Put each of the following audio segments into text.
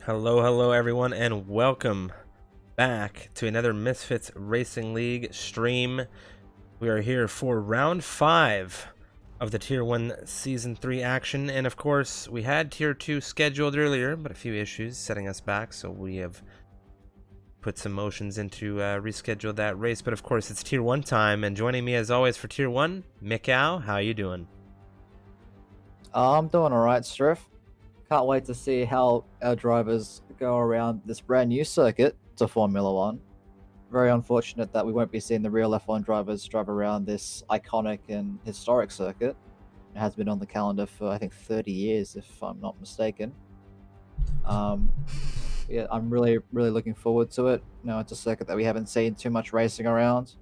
Hello everyone, and welcome back to another Misfits Racing League stream. We are here for round 5 of the Tier 1 Season 3 action, and of course we had Tier 2 scheduled earlier, but a few issues setting us back, so we have put some motions into reschedule that race. But of course it's Tier 1 time, and joining me as always for Tier 1, Mikcow. How you doing? I'm doing alright, Strif. Can't wait to see how our drivers go around this brand new circuit to Formula One. Very unfortunate that we won't be seeing the real F1 drivers drive around this iconic and historic circuit. It has been on the calendar for, I think, 30 years, if I'm not mistaken. Yeah, I'm really looking forward to it. It's a circuit that we haven't seen too much racing around,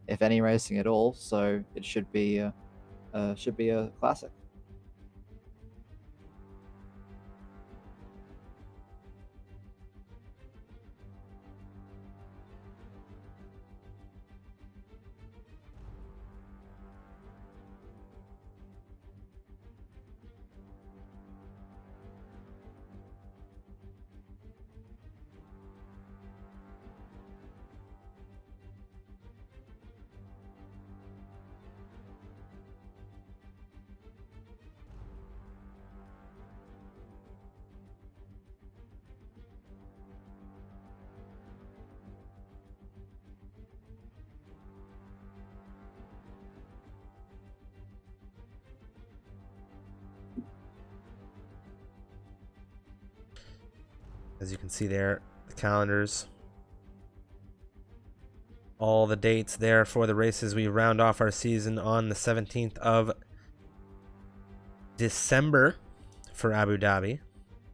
if any racing at all, so it should be a classic. As you can see there, the calendars, all the dates there for the races. We round off our season on the 17th of December for Abu Dhabi.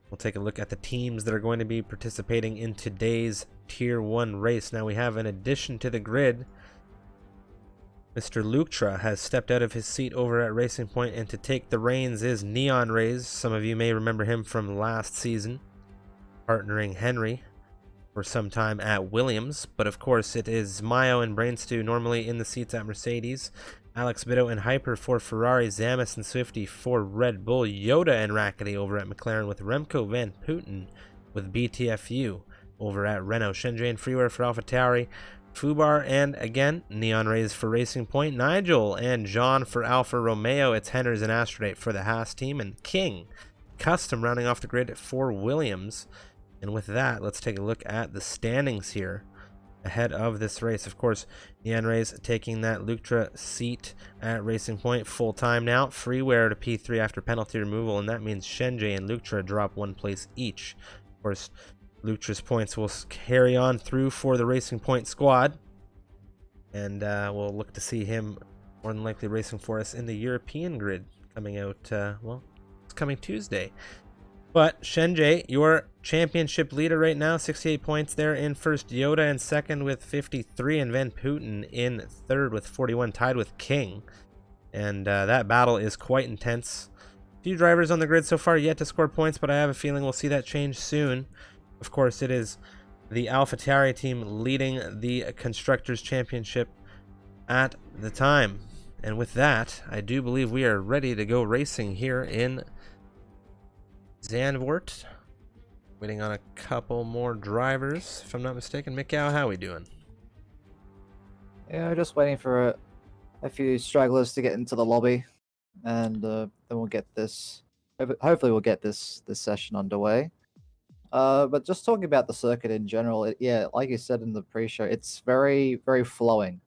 We'll take a look at the teams that are going to be participating in today's Tier 1 race. Now we have, in addition to the grid, Mr. Luktra has stepped out of his seat over at Racing Point, and to take the reins is Neon Rays. Some of you may remember him from last season, partnering Henry for some time at Williams. But of course it is Mayo and Brainstew normally in the seats at Mercedes, Alex Bitto and Hyper for Ferrari, Zamis and Swifty for Red Bull, Yoda and Rackety over at McLaren, with Remco Van Putten with BTFU over at Renault, Shenjay and Freeware for AlphaTauri, Fubar and again Neon Rays for Racing Point, Nigel and John for Alfa Romeo, it's Henders and Astrodate for the Haas team, and King Custom rounding off the grid for Williams. And with that, let's take a look at the standings here ahead of this race. Of course, Neon Rays taking that Luktra seat at Racing Point full time now. Freeware to P3 after penalty removal, and that means Shenjay and Luktra drop one place each. Of course, Luktra's points will carry on through for the Racing Point squad, and we'll look to see him more than likely racing for us in the European grid coming out, well, it's coming Tuesday. But Shenjay, your championship leader right now, 68 points there in first. Yoda in second with 53, and Van Putten in third with 41, tied with King. And that battle is quite intense. A few drivers on the grid so far yet to score points, but I have a feeling we'll see that change soon. Of course, it is the AlphaTauri team leading the Constructors' Championship at the time. And with that, I do believe we are ready to go racing here in Zandvoort. Waiting on a couple more drivers, if I'm not mistaken. Mikcow, how are we doing? Yeah, just waiting for a few stragglers to get into the lobby, and then we'll get this. Hopefully, we'll get this session underway. But just talking about the circuit in general, yeah, like you said in the pre-show, it's very flowing.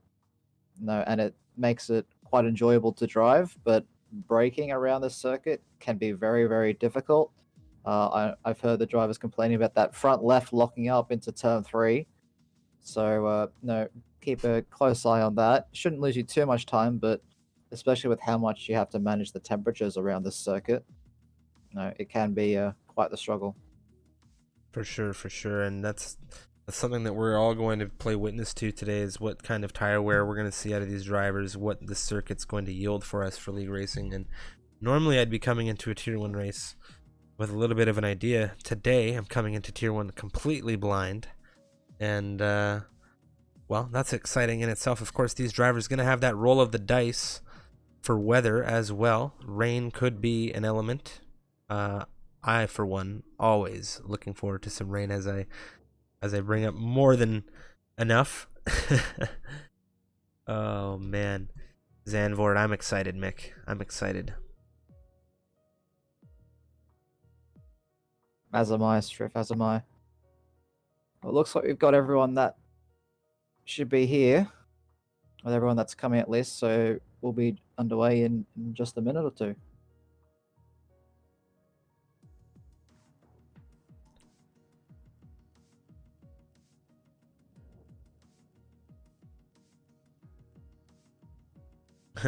And it makes it quite enjoyable to drive. But braking around this circuit can be very difficult. I've heard the drivers complaining about that front left locking up into turn 3. So, keep a close eye on that. Shouldn't lose you too much time, but especially with how much you have to manage the temperatures around this circuit, it can be quite the struggle. For sure. And that's something that we're all going to play witness to today, is what kind of tire wear we're going to see out of these drivers, what the circuit's going to yield for us for league racing. And normally I'd be coming into a Tier 1 race with a little bit of an idea. Today I'm coming into Tier 1 completely blind, and well, that's exciting in itself. Of course, these drivers are going to have that roll of the dice for weather as well. Rain could be an element. I for one, always looking forward to some rain as I bring up more than enough. Oh man, Zandvoort, I'm excited, Mick. I'm excited. As am I, Striff, as am I. Well, it looks like we've got everyone that should be here, with everyone that's coming at least, so we'll be underway in just a minute or two.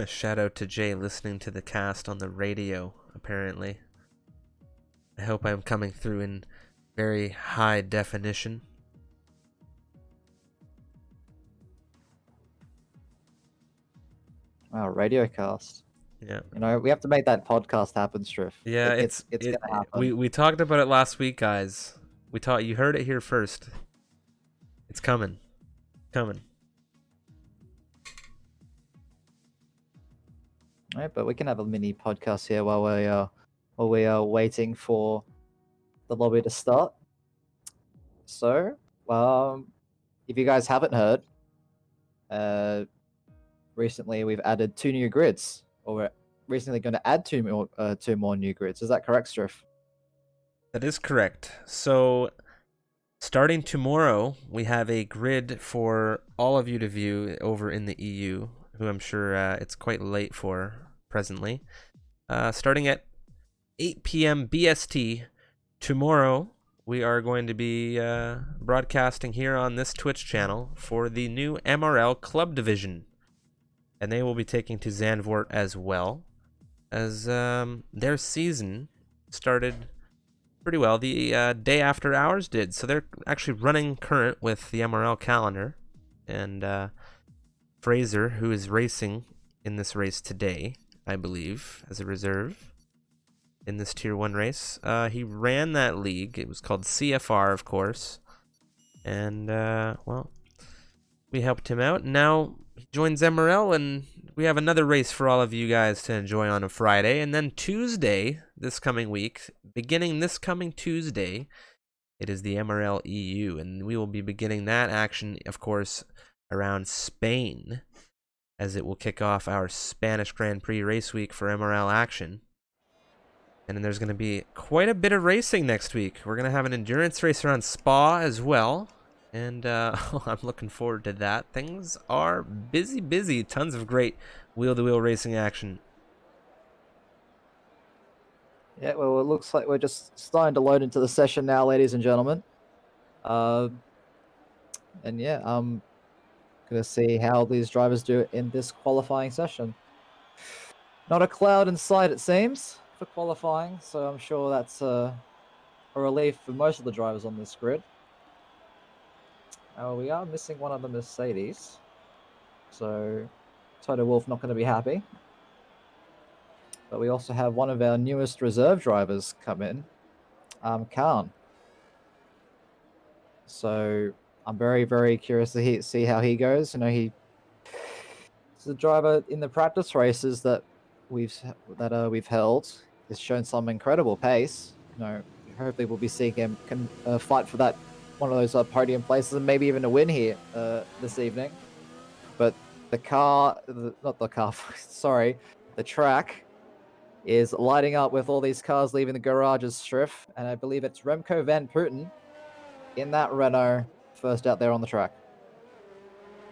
Shout out to Jay listening to the cast on the radio, apparently. I hope I'm coming through in very high definition. Wow, radio cast. Yeah. You know, we have to make that podcast happen, Striff. Yeah, it's gonna happen. We talked about it last week, guys. You heard it here first. It's coming. Coming. Right, but we can have a mini podcast here while we are waiting for the lobby to start. So, if you guys haven't heard, recently we've added 2 new grids, or we're recently going to add 2 more new grids. Is that correct, Striff? That is correct. So, starting tomorrow, we have a grid for all of you to view over in the EU, who I'm sure it's quite late for presently. Starting at 8 p.m. BST tomorrow, we are going to be broadcasting here on this Twitch channel for the new MRL Club Division. And they will be taking to Zandvoort as well, as their season started pretty well the day after ours did. So they're actually running current with the MRL calendar. And Fraser, who is racing in this race today, I believe, as a reserve in this Tier 1 race. He ran that league. It was called CFR, of course. And, well, we helped him out. Now he joins MRL, and we have another race for all of you guys to enjoy on a Friday. And then Tuesday, this coming week, beginning this coming Tuesday, it is the MRL EU. And we will be beginning that action, of course, around Spain, as it will kick off our Spanish Grand Prix race week for MRL action. And then there's going to be quite a bit of racing next week. We're going to have an endurance race around Spa as well. And I'm looking forward to that. Things are busy. Tons of great wheel-to-wheel racing action. Yeah, well, it looks like we're just starting to load into the session now, ladies and gentlemen. And yeah, I'm going to see how these drivers do in this qualifying session. Not a cloud in sight, it seems, for qualifying, so I'm sure that's a relief for most of the drivers on this grid. We are missing one of the Mercedes, so Toto Wolff not going to be happy. But we also have one of our newest reserve drivers come in, Khan. So I'm very curious to see how he goes. You know, he's a driver in the practice races that we've held. He's shown some incredible pace. You know, hopefully we'll be seeing him fight for that one of those podium places and maybe even a win here this evening. But the track is lighting up with all these cars leaving the garages, Striff, and I believe it's Remco van Putten in that Renault first out there on the track.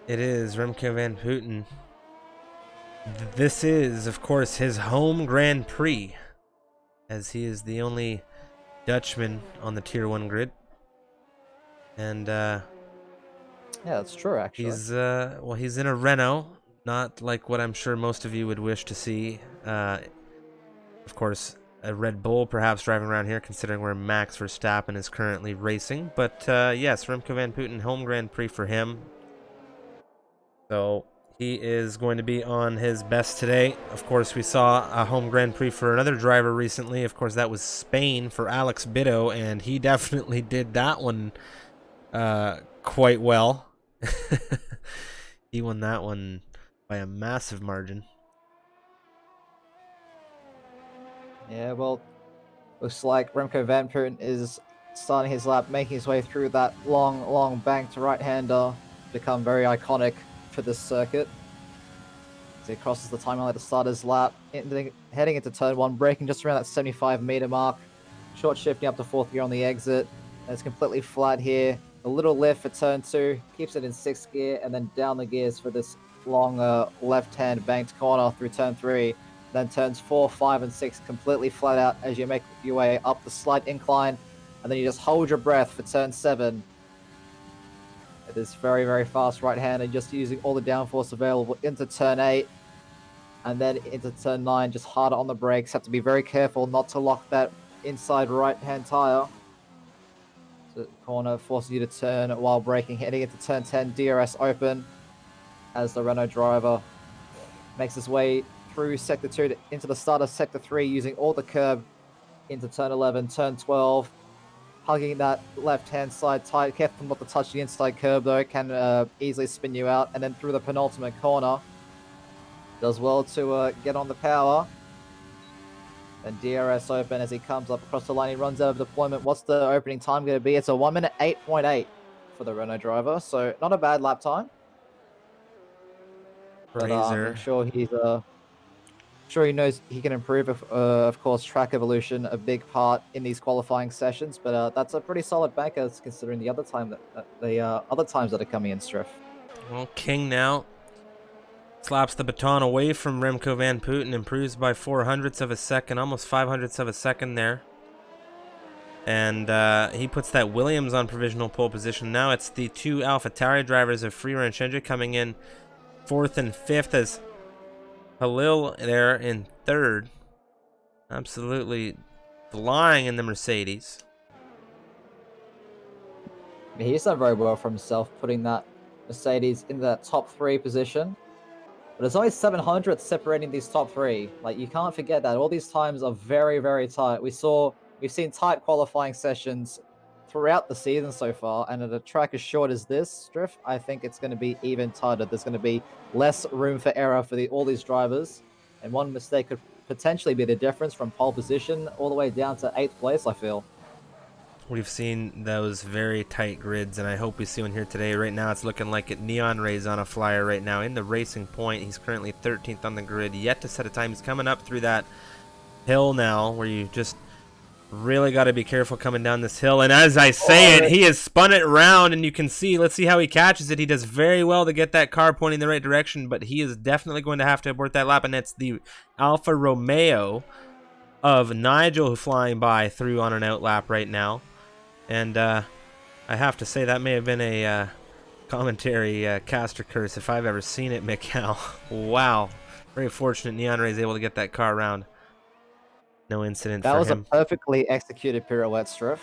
It is Remco van Putten. This is, of course, his home Grand Prix, as he is the only Dutchman on the Tier 1 grid. And yeah, that's true, actually. He's in a Renault, not like what I'm sure most of you would wish to see. Of course, a Red Bull perhaps driving around here, considering where Max Verstappen is currently racing. But yes, Remco van Putten, home Grand Prix for him. So he is going to be on his best today. Of course, we saw a home Grand Prix for another driver recently. Of course, that was Spain for Alex Bitto, and he definitely did that one quite well. He won that one by a massive margin. Yeah, well, Looks like Remco van Putten is starting his lap, making his way through that long banked right-hander, become very iconic for this circuit. As he crosses the timeline at the start of his lap, heading into turn 1, braking just around that 75-meter mark, short shifting up to 4th gear on the exit, and it's completely flat here. A little lift for turn 2, keeps it in 6th gear, and then down the gears for this long left-hand banked corner through turn 3. Then turns 4, 5, and 6 completely flat out as you make your way up the slight incline, and then you just hold your breath for turn 7. It is very fast right-hander, just using all the downforce available into turn 8, and then into turn 9, just harder on the brakes. Have to be very careful not to lock that inside right-hand tire. So the corner forces you to turn while braking, heading into turn 10, DRS open, as the Renault driver makes his way through Sector 2 into the start of Sector 3, using all the curb into turn 11, turn 12, hugging that left-hand side tight. Careful not to touch the inside curb, though. It can easily spin you out. And then through the penultimate corner, does well to get on the power. And DRS open as he comes up across the line. He runs out of deployment. What's the opening time going to be? It's a 1 minute 8.8 for the Renault driver, so not a bad lap time. But I'm sure he's sure he knows he can improve. Of course, track evolution a big part in these qualifying sessions, but that's a pretty solid banker considering the other time other times that are coming in, Striff. Well, King now slaps the baton away from Remco van Putten, improves by 0.04 of a second, almost 0.05 of a second there. And he puts that Williams on provisional pole position. Now it's the two AlphaTauri drivers of Freer and Shendra coming in 4th and 5th, as Halil there in 3rd. Absolutely flying in the Mercedes. He's done very well for himself, putting that Mercedes in that top 3 position. But there's only 700 separating these top 3. Like, you can't forget that. All these times are very tight. We've seen tight qualifying sessions throughout the season so far, and at a track as short as this, Striff, I think it's going to be even tighter. There's going to be less room for error for all these drivers, and one mistake could potentially be the difference from pole position all the way down to 8th place, I feel. We've seen those very tight grids, and I hope we see one here today. Right now, it's looking like Neon Ray's on a flyer right now in the Racing Point. He's currently 13th on the grid, yet to set a time. He's coming up through that hill now, where you just really got to be careful coming down this hill. And as I say it, he has spun it around, and you can see, let's see how he catches it. He does very well to get that car pointing in the right direction, but he is definitely going to have to abort that lap, and it's the Alfa Romeo of Nigel flying by through on an out lap right now. And I have to say, that may have been a commentary caster curse if I've ever seen it, Mikcow. Wow. Very fortunate Neon Ray is able to get that car around. No incident for him. That was a perfectly executed pirouette, Striff.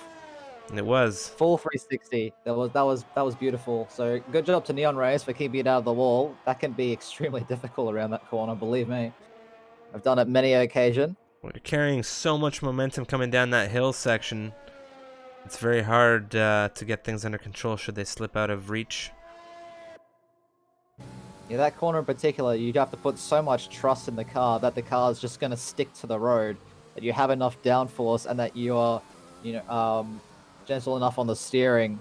It was. Full 360. That was beautiful. So good job to Neon Rays for keeping it out of the wall. That can be extremely difficult around that corner, believe me. I've done it many occasions. We're carrying so much momentum coming down that hill section. It's very hard to get things under control should they slip out of reach. Yeah, that corner in particular, you'd have to put so much trust in the car that the car is just going to stick to the road, that you have enough downforce, and that you are, gentle enough on the steering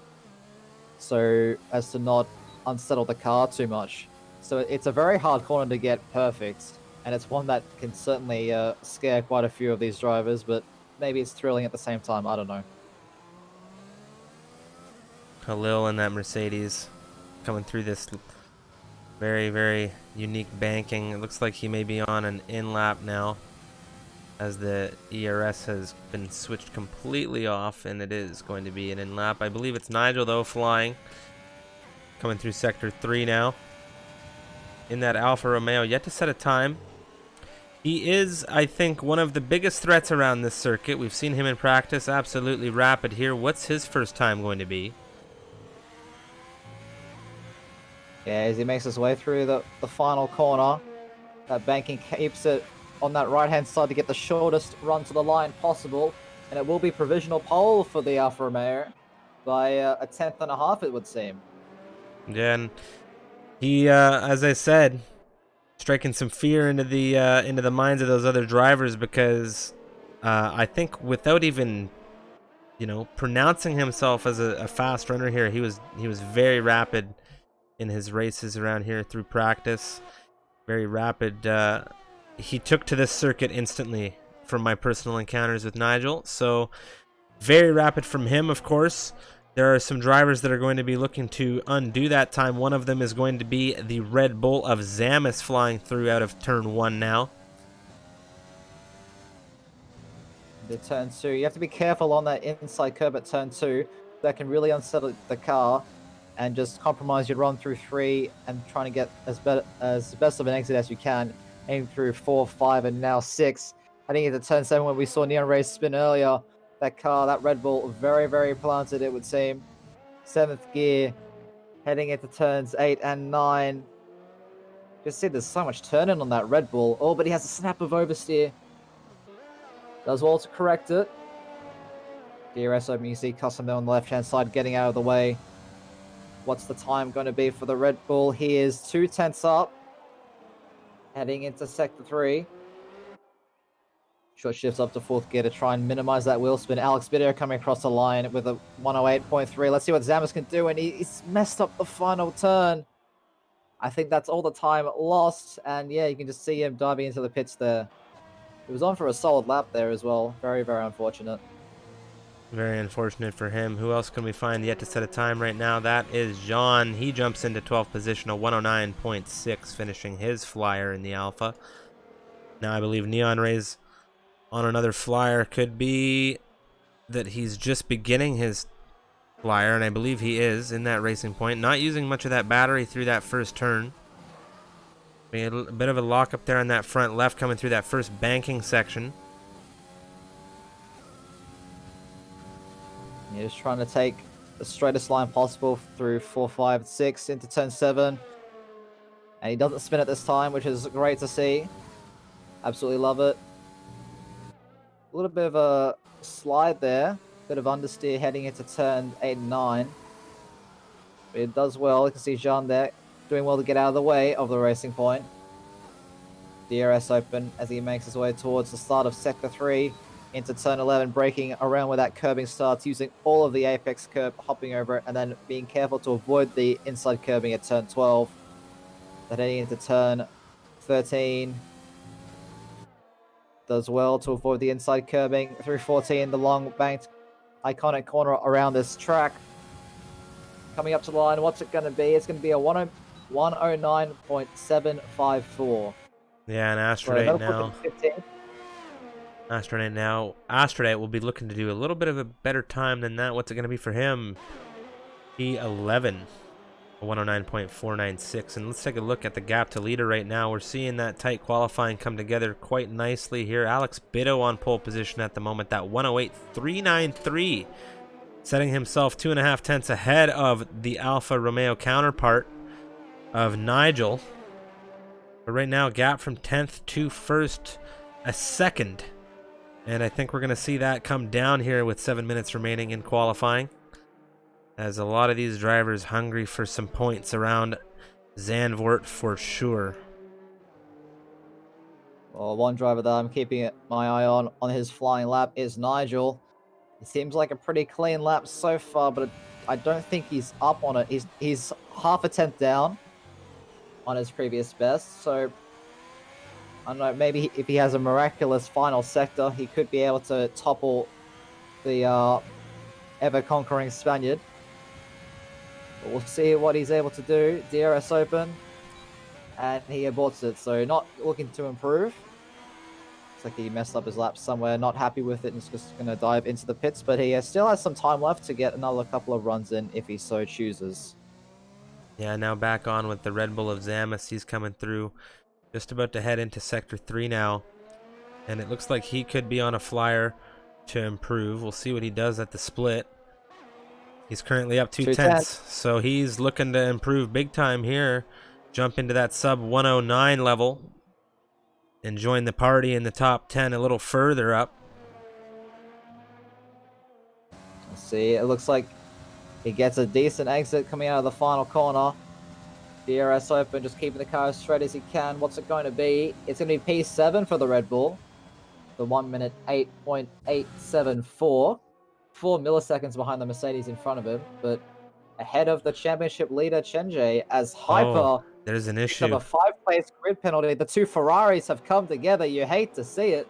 so as to not unsettle the car too much. So it's a very hard corner to get perfect, and it's one that can certainly scare quite a few of these drivers, but maybe it's thrilling at the same time, I don't know. Halil in that Mercedes coming through this very unique banking. It looks like he may be on an in-lap now, as the ERS has been switched completely off, and it is going to be an in-lap. I believe it's Nigel, though, flying. Coming through Sector 3 now. In that Alfa Romeo, yet to set a time. He is, I think, one of the biggest threats around this circuit. We've seen him in practice, absolutely rapid here. What's his first time going to be? Yeah, as he makes his way through the final corner, that banking keeps it on that right-hand side to get the shortest run to the line possible, and it will be provisional pole for the Alfa Romeo by a 1/10.5, it would seem. Yeah, and he, as I said, striking some fear into the minds of those other drivers, because I think without even, pronouncing himself as a fast runner here, he was very rapid in his races around here through practice. Very rapid. He took to this circuit instantly from my personal encounters with Nigel. So very rapid from him, of course. There are some drivers that are going to be looking to undo that time. One of them is going to be the Red Bull of Zamas flying through out of turn 1 now. The turn 2. You have to be careful on that inside curb at turn 2. That can really unsettle the car and just compromise your run through 3 and trying to get as best of an exit as you can. Aim through 4, 5, and now 6. Heading into turn 7 when we saw Neon Race spin earlier. That car, that Red Bull, very, very planted, it would seem. 7th gear. Heading into turns 8 and 9. Just see there's so much turning on that Red Bull. Oh, but he has a snap of oversteer. Does well to correct it. DRS open, you see Custom there on the left-hand side getting out of the way. What's the time going to be for the Red Bull? He is 2/10 up. Heading into Sector 3. Short shifts up to 4th gear to try and minimize that wheel spin. Alex Bitter coming across the line with a 108.3. Let's see what Zamas can do, and he's messed up the final turn. I think that's all the time lost, and yeah, you can just see him diving into the pits there. He was on for a solid lap there as well. Very, very unfortunate. Very unfortunate for him. Who else can we find yet to set a time right now? That is Jean. He jumps into 12th position, a 109.6, finishing his flyer in the Alpha. Now I believe Neon Rays on another flyer. Could be that he's just beginning his flyer, and I believe he is in that racing point. Not using much of that battery through that first turn. We had a bit of a lock up there on that front left coming through that first banking section. You're just trying to take the straightest line possible through 4, 5, 6 into turn 7. And he doesn't spin it this time, which is great to see. Absolutely love it. A little bit of a slide there. Bit of understeer heading into turn 8 and 9. But it does well. You can see Jean there doing well to get out of the way of the racing point. DRS open as he makes his way towards the start of Sector 3 into turn 11, braking around where that curbing starts, using all of the apex curb, hopping over it, and then being careful to avoid the inside curbing at turn 12. Then heading into turn 13. Does well to avoid the inside curbing through 14, the long banked iconic corner around this track. Coming up to the line, what's it going to be? It's going to be a 109.754. Yeah, and Astronate now. Astronate will be looking to do a little bit of a better time than that. What's it going to be for him? P11, a 109.496. And let's take a look at the gap to leader right now. We're seeing that tight qualifying come together quite nicely here. Alex Bitto on pole position at the moment, that 108.393. Setting himself 2.5 tenths ahead of the Alfa Romeo counterpart of Nigel. But right now, gap from 10th to 1st, a second. And I think we're going to see that come down here with 7 minutes remaining in qualifying, as a lot of these drivers hungry for some points around Zandvoort for sure. Well, one driver that I'm keeping my eye on his flying lap is Nigel. It seems like a pretty clean lap so far, but I don't think he's up on it. He's half a tenth down on his previous best, so I don't know, maybe if he has a miraculous final sector, he could be able to topple the ever-conquering Spaniard. But we'll see what he's able to do. DRS open, and he aborts it, so not looking to improve. Looks like he messed up his lap somewhere, not happy with it, and is just going to dive into the pits, but he still has some time left to get another couple of runs in if he so chooses. Yeah, now back on with the Red Bull of Zamas. He's coming through, just about to head into Sector 3 now, and it looks like he could be on a flyer to improve. We'll see what he does at the split. He's currently up 2 tenths, so he's looking to improve big time here. Jump into that sub 109 level and join the party in the top 10 a little further up. Let's see, it looks like he gets a decent exit coming out of the final corner. DRS open, just keeping the car as straight as he can. What's it going to be? It's going to be P7 for the Red Bull. the 1 minute 8.874, 4 milliseconds behind the Mercedes in front of him, but ahead of the championship leader Chenjay as Hyper Oh, there's an picks up issue. a 5-place grid penalty. The two Ferraris have come together. You hate to see it.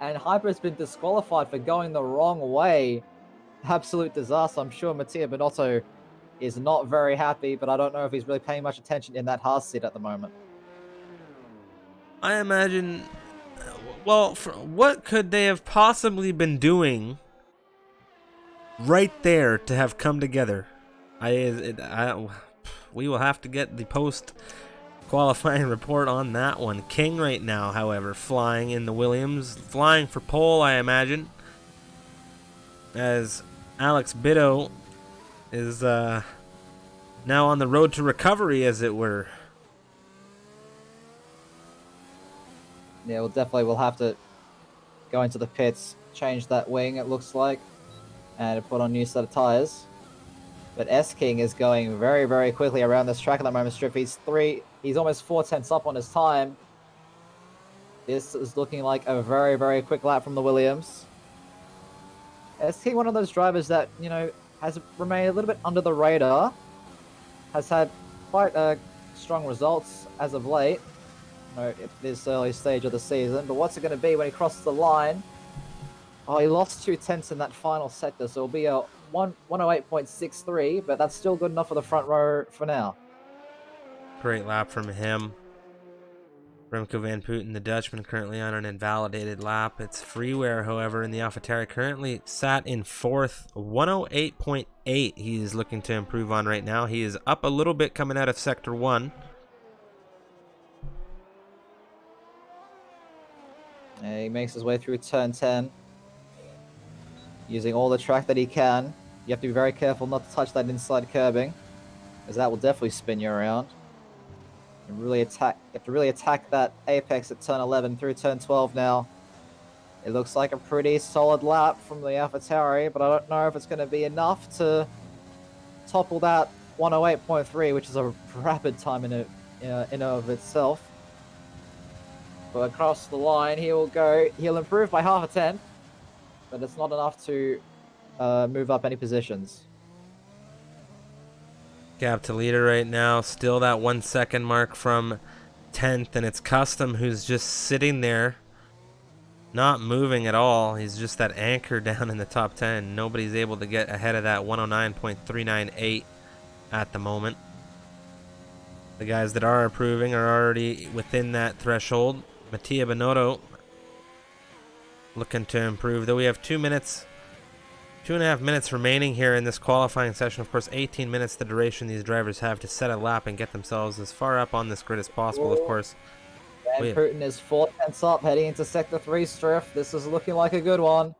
And Hyper has been disqualified for going the wrong way. Absolute disaster. I'm sure Mattia Binotto is not very happy, but I don't know if he's really paying much attention in that Haas seat at the moment. I imagine, well, what could they have possibly been doing right there to have come together? We will have to get the post-qualifying report on that one. King right now, however, flying in the Williams, flying for pole, I imagine, as Alex Bitto is now on the road to recovery, as it were. Yeah, we'll have to go into the pits, change that wing, it looks like, and put on a new set of tires. But S-King is going very, very quickly around this track at the moment, Strip. He's almost 4 tenths up on his time. This is looking like a very, very quick lap from the Williams. S-King, one of those drivers that, you know, has remained a little bit under the radar, has had quite strong results as of late, you know, at this early stage of the season. But what's it going to be when he crosses the line? Oh, he lost 2 tenths in that final sector, so it'll be a 108.63, but that's still good enough for the front row for now. Great lap from him. Remco Van Putten, the Dutchman, currently on an invalidated lap. It's freeware, however, in the AlphaTauri, currently sat in 4th, 108.8 he's looking to improve on right now. He is up a little bit coming out of Sector 1. And he makes his way through turn 10, using all the track that he can. You have to be very careful not to touch that inside curbing, as that will definitely spin you around. You have to really attack that apex at turn 11 through turn 12 now. It looks like a pretty solid lap from the AlphaTauri, but I don't know if it's going to be enough to topple that 108.3, which is a rapid time in and of itself. But across the line, he'll improve by half a tenth, but it's not enough to move up any positions. Gap to leader right now, still that 1 second mark from 10th, and it's Custom who's just sitting there, not moving at all. He's just that anchor down in the top 10. Nobody's able to get ahead of that 109.398 at the moment. The guys that are improving are already within that threshold. Mattia Binotto looking to improve, though we have 2.5 minutes remaining here in this qualifying session. Of course, 18 minutes the duration these drivers have to set a lap and get themselves as far up on this grid as possible, of course. Van Putten is 4 tenths up, heading into Sector 3 Striff. This is looking like a good one.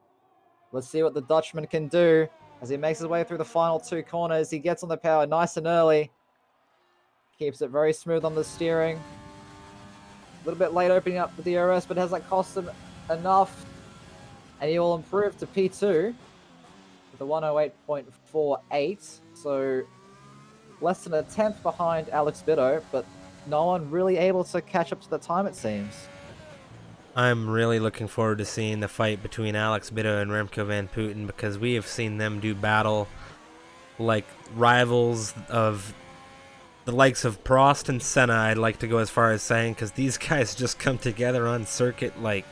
Let's see what the Dutchman can do as he makes his way through the final 2 corners. He gets on the power nice and early. Keeps it very smooth on the steering. A little bit late opening up the DRS, but hasn't cost him enough. And he will improve to P2. The 108.48, so less than a tenth behind Alex Bitto, but no one really able to catch up to the time, it seems. I'm really looking forward to seeing the fight between Alex Bitto and Remco Van Putten, because we have seen them do battle like rivals of the likes of Prost and Senna, I'd like to go as far as saying, because these guys just come together on circuit like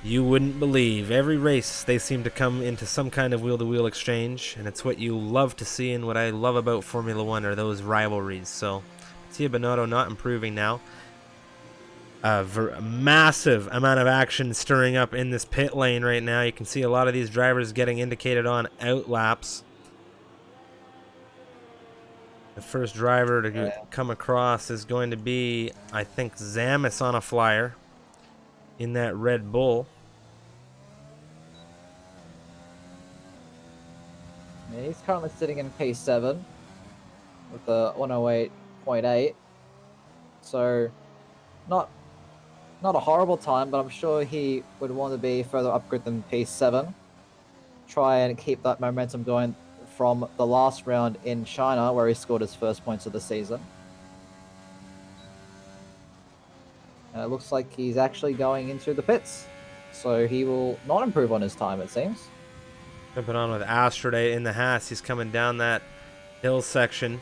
you wouldn't believe. Every race, they seem to come into some kind of wheel-to-wheel exchange, and it's what you love to see, and what I love about Formula One are those rivalries. So, Mattia Binotto not improving now. A massive amount of action stirring up in this pit lane right now. You can see a lot of these drivers getting indicated on out laps. The first driver to come across is going to be, I think, Zamis on a flyer in that Red Bull. Yeah, he's currently sitting in P7 with the 108.8. So not a horrible time, but I'm sure he would want to be further upgraded than P7. Try and keep that momentum going from the last round in China, where he scored his first points of the season. And it looks like he's actually going into the pits. So he will not improve on his time, it seems. Jumping on with Astrode in the Haas. He's coming down that hill section.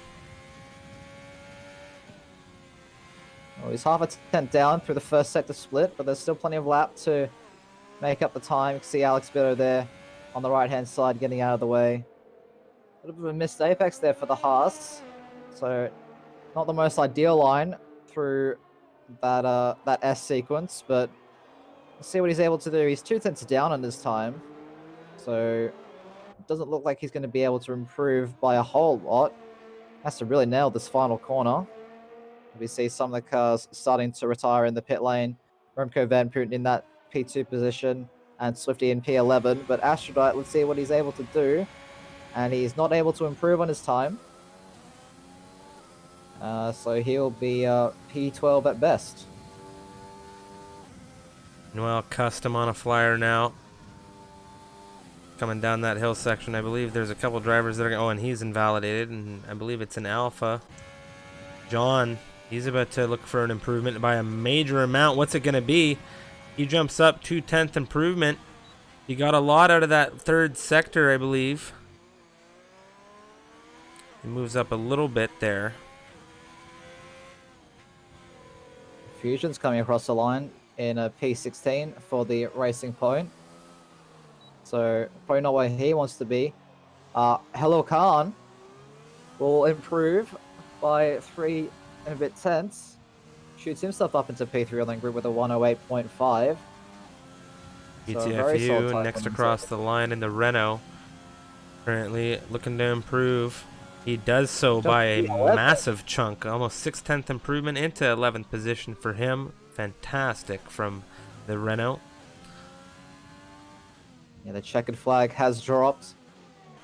Well, he's half a tenth down through the first sector split, but there's still plenty of lap to make up the time. You can see Alex Bitto there on the right-hand side getting out of the way. A little bit of a missed apex there for the Haas. So not the most ideal line through that S sequence, but let's see what he's able to do. He's 2 tenths down on his time. So it doesn't look like he's going to be able to improve by a whole lot. Has to really nail this final corner. We see some of the cars starting to retire in the pit lane. Remco Van Putten in that P2 position and Swifty in P11. But Astrode, let's see what he's able to do. And he's not able to improve on his time. So he'll be P12 at best. Well, Custom on a flyer now. Coming down that hill section, I believe there's a couple drivers that are... Oh, and he's invalidated, and I believe it's an Alpha. John, he's about to look for an improvement by a major amount. What's it going to be? He jumps up 2/10 improvement. He got a lot out of that third sector, I believe. He moves up a little bit there. Fusion's coming across the line in a P16 for the racing point. So probably not where he wants to be. Hello Khan will improve by 3 and a bit tenths. Shoots himself up into P3 on the group with a 108.5. ETFU next across the line in the Renault. Currently looking to improve. He does so by a massive chunk. Almost 6/10 improvement into 11th position for him. Fantastic from the Renault. Yeah, the checkered flag has dropped.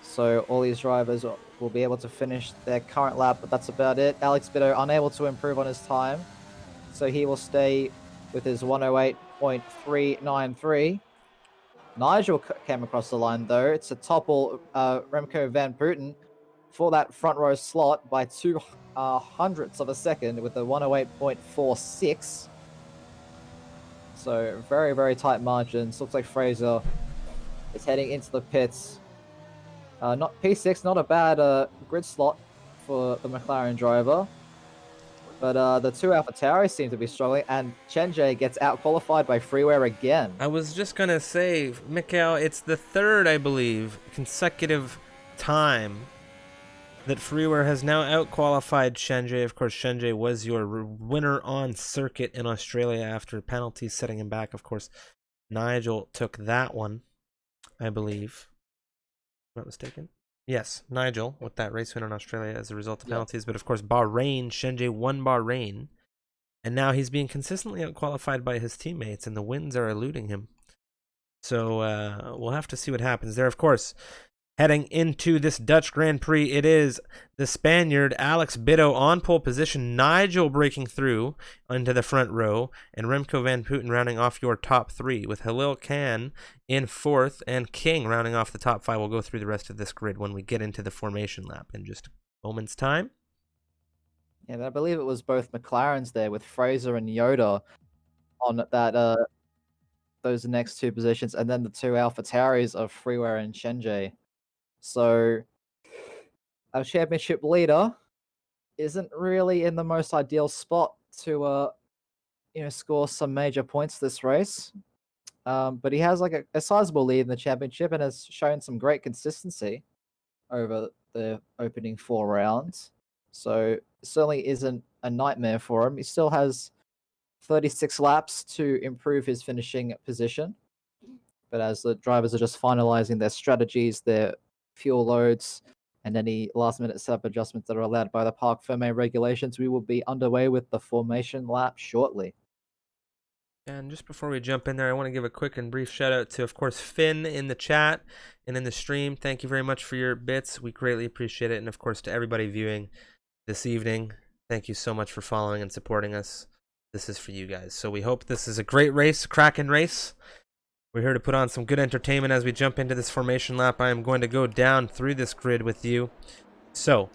So all these drivers will be able to finish their current lap, but that's about it. Alex Bitto unable to improve on his time. So he will stay with his 108.393. Nigel came across the line though. It's a topple Remco Van Putten for that front row slot by 2 hundredths of a second with a 108.46. So very, very tight margins. Looks like Fraser is heading into the pits. Not P6, not a bad grid slot for the McLaren driver. But the two AlphaTauri seem to be struggling, and Chenjay gets out-qualified by Freeware again. I was just going to say, Mikcow, it's the third, I believe, consecutive time that Freeware has now out-qualified Chenjay. Of course, Chenjay was your winner on circuit in Australia after penalties setting him back. Of course, Nigel took that one, I believe. If I'm not mistaken. Yes, Nigel with that race win in Australia as a result of penalties. But of course, Bahrain, Chenjay won Bahrain. And now he's being consistently out-qualified by his teammates, and the wins are eluding him. So we'll have to see what happens there. Of course, heading into this Dutch Grand Prix, it is the Spaniard Alex Bitto on pole position, Nigel breaking through into the front row, and Remco Van Putten rounding off your top three, with Halil Khan in fourth and King rounding off the top five. We'll go through the rest of this grid when we get into the formation lap in just a moment's time. Yeah, but I believe it was both McLarens there with Fraser and Yoda on that those next two positions, and then the two AlphaTauris of Freeware and Chenjay. So our championship leader isn't really in the most ideal spot to score some major points this race. But he has like a sizable lead in the championship and has shown some great consistency over the opening 4 rounds. So it certainly isn't a nightmare for him. He still has 36 laps to improve his finishing position. But as the drivers are just finalizing their strategies, their fuel loads, and any last-minute setup adjustments that are allowed by the Parc Fermé regulations, we will be underway with the formation lap shortly. And just before we jump in there, I want to give a quick and brief shout out to, of course, Finn in the chat and in the stream. Thank you very much for your bits. We greatly appreciate it. And of course, to everybody viewing this evening, thank you so much for following and supporting us. This is for you guys. So we hope this is a great race, a cracking race. We're here to put on some good entertainment as we jump into this formation lap. I am going to go down through this grid with you. So,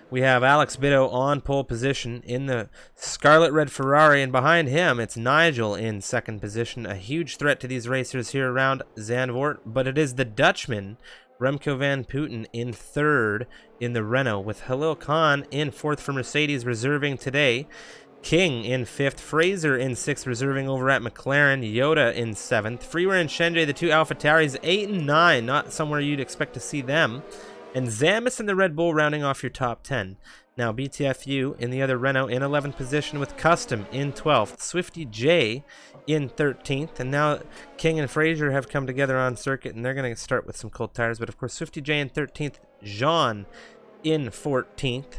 we have Alex Bitto on pole position in the scarlet red Ferrari, and behind him it's Nigel in second position. A huge threat to these racers here around Zandvoort, but it is the Dutchman Remco van Putten in third in the Renault, with Halil Khan in fourth for Mercedes reserving today. King in fifth, Fraser in sixth reserving over at McLaren, Yoda in seventh, Freeware and Shenjay, the two AlphaTauris, 8 and 9, not somewhere you'd expect to see them, and Zamis in the Red Bull rounding off your top 10. Now BTFU in the other Renault in 11th position, with Custom in 12th, Swifty J in 13th, and now King and Fraser have come together on circuit, and they're going to start with some cold tires, but of course Swifty J in 13th, Jean in 14th.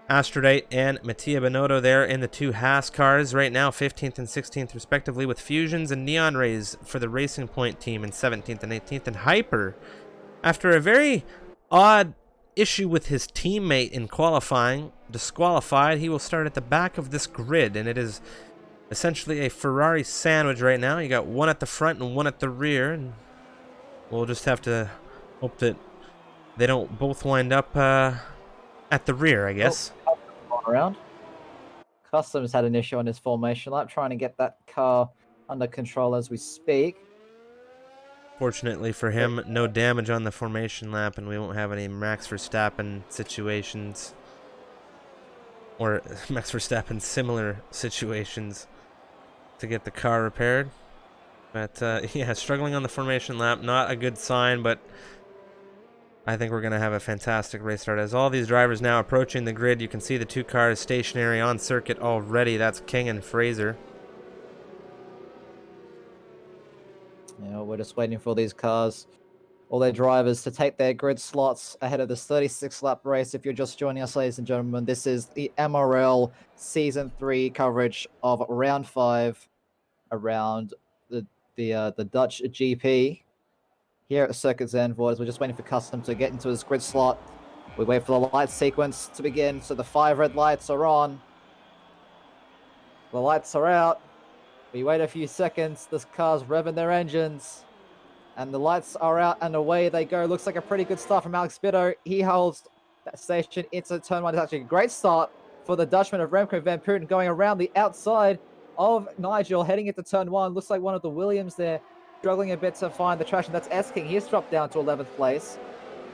Astrudite and Mattia Binotto there in the two Haas cars right now, 15th and 16th respectively, with Fusions and Neon Rays for the Racing Point team in 17th and 18th. And Hyper, after a very odd issue with his teammate in qualifying, disqualified, he will start at the back of this grid, and it is essentially a Ferrari sandwich right now. You got one at the front and one at the rear, and we'll just have to hope that they don't both wind up at the rear, I guess. Around. Customs had an issue on his formation lap, trying to get that car under control as we speak. Fortunately for him, no damage on the formation lap, and we won't have any Max Verstappen situations, or Max Verstappen similar situations to get the car repaired. But yeah, struggling on the formation lap, not a good sign, but I think we're going to have a fantastic race start. As all these drivers now approaching the grid, you can see the two cars stationary on circuit already. That's King and Fraser. Yeah, we're just waiting for these cars, all their drivers, to take their grid slots ahead of this 36-lap race. If you're just joining us, ladies and gentlemen, this is the MRL Season 3 coverage of Round 5 around the Dutch GP. Here at Circuit Zandvoort, we're just waiting for Custom to get into his grid slot. We wait for the light sequence to begin. So the 5 red lights are on. The lights are out. We wait a few seconds. This car's revving their engines. And the lights are out and away they go. Looks like a pretty good start from Alex Bitto. He holds that station into turn 1. It's actually a great start for the Dutchman of Remco van Putten, going around the outside of Nigel, heading into turn 1. Looks like one of the Williams there, struggling a bit to find the traction. That's S-King. He's dropped down to 11th place.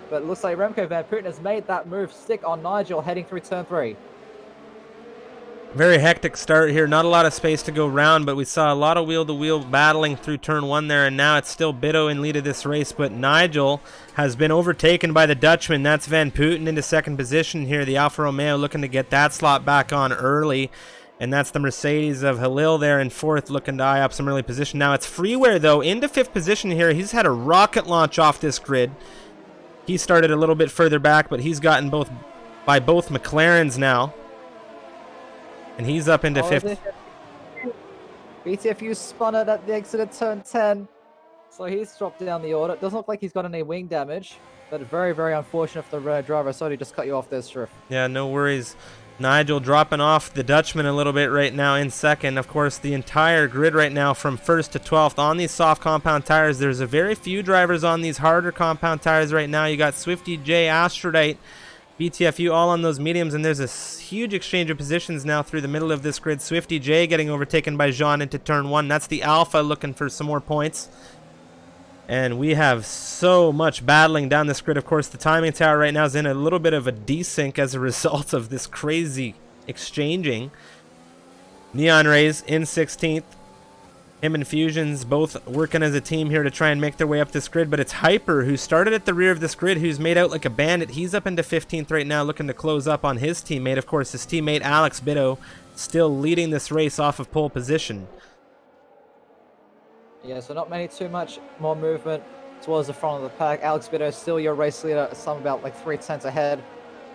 But it looks like Remco van Putten has made that move stick on Nigel heading through turn 3. Very hectic start here. Not a lot of space to go round, but we saw a lot of wheel-to-wheel battling through turn 1 there, and now it's still Bitto in lead of this race, but Nigel has been overtaken by the Dutchman. That's Van Putten into second position here. The Alfa Romeo looking to get that slot back on early. And that's the Mercedes of Halil there in fourth, looking to eye up some early position. Now it's Freeware, though, into fifth position here. He's had a rocket launch off this grid. He started a little bit further back, but he's gotten by both McLarens now. And he's up into fifth. BTFU spun it at the exit of turn 10. So he's dropped down the order. It doesn't look like he's got any wing damage, but very, very unfortunate for the driver. Sorry to just cut you off there, Strif. Yeah, no worries. Nigel dropping off the Dutchman a little bit right now in second. Of course, the entire grid right now from 1st to 12th on these soft compound tires. There's a very few drivers on these harder compound tires right now. You got Swifty J, Astrudite, BTFU all on those mediums, and there's a huge exchange of positions now through the middle of this grid. Swifty J getting overtaken by Jean into turn 1. That's the Alpha looking for some more points. And we have so much battling down this grid. Of course, the timing tower right now is in a little bit of a desync as a result of this crazy exchanging. Neon Rays in 16th. Him and Fusions both working as a team here to try and make their way up this grid. But it's Hyper, who started at the rear of this grid, who's made out like a bandit. He's up into 15th right now, looking to close up on his teammate. Of course, his teammate Alex Bitto still leading this race off of pole position. Yeah, so not too much more movement towards the front of the pack. Alex Bitto still your race leader, some about like 3/10 ahead.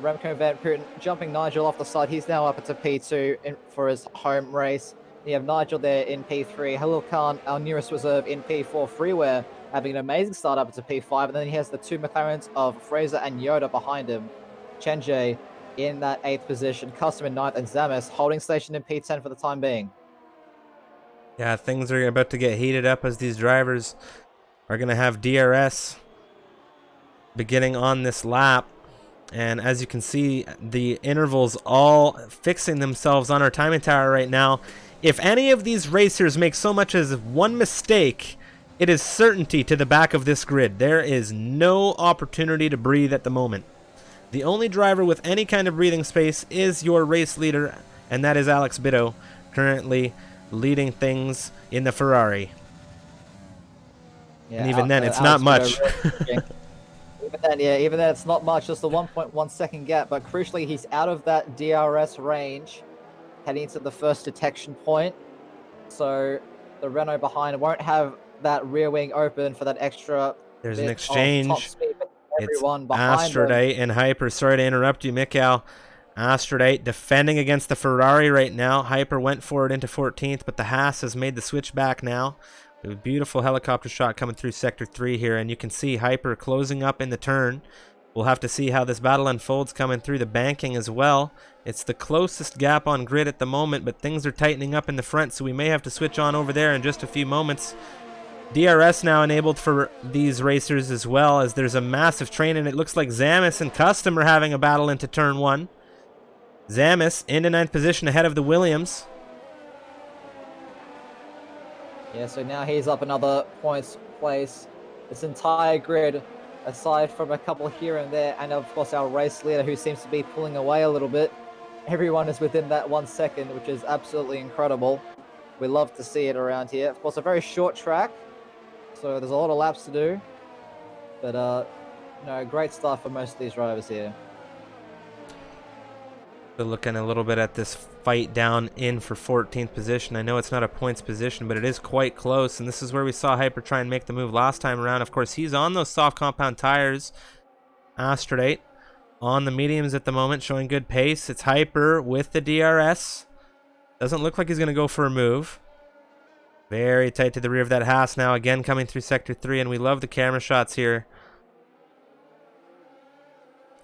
Remco van Putten jumping Nigel off the side. He's now up into P2 for his home race. You have Nigel there in P3. Halil Khan, our nearest reserve, in P4. Freeware having an amazing start up into P5. And then he has the two McLarens of Fraser and Yoda behind him. Chenjay in that 8th position. Custom in 9th, and Zamis holding station in P10 for the time being. Yeah, things are about to get heated up as these drivers are going to have DRS beginning on this lap. And as you can see, the intervals all fixing themselves on our timing tower right now. If any of these racers make so much as one mistake, it is certainty to the back of this grid. There is no opportunity to breathe at the moment. The only driver with any kind of breathing space is your race leader, and that is Alex Bitto, currently leading things in the Ferrari. Yeah, and even then, it's Alex not Bitto much. really even then, it's not much. Just a 1.1 second gap. But crucially, he's out of that DRS range, heading to the first detection point. So the Renault behind won't have that rear wing open for that extra. There's an bit of top exchange. speed. It's Everyone behind them. Astrodite and Hyper. Sorry to interrupt you, Mikcow. Astrodite defending against the Ferrari right now. Hyper went for it into 14th, but the Haas has made the switch back now. We have a beautiful helicopter shot coming through Sector 3 here, and you can see Hyper closing up in the turn. We'll have to see how this battle unfolds coming through the banking as well. It's the closest gap on grid at the moment, but things are tightening up in the front, so we may have to switch on over there in just a few moments. DRS now enabled for these racers as well, as there's a massive train, and it looks like Zamis and Custom are having a battle into turn 1. Zamis into 9th position ahead of the Williams. Yeah, so now he's up another points place. This entire grid, aside from a couple here and there, and of course our race leader who seems to be pulling away a little bit. Everyone is within that 1 second, which is absolutely incredible. We love to see it around here. Of course, a very short track, so there's a lot of laps to do. But, no, great stuff for most of these drivers here. We're looking a little bit at this fight down in for 14th position. I know it's not a points position, but it is quite close, and this is where we saw Hyper try and make the move last time around. Of course, he's on those soft compound tires. Astrodite on the mediums at the moment, showing good pace. It's Hyper with the DRS. Doesn't look like he's going to go for a move. Very tight to the rear of that Haas now, again coming through Sector 3, and we love the camera shots here,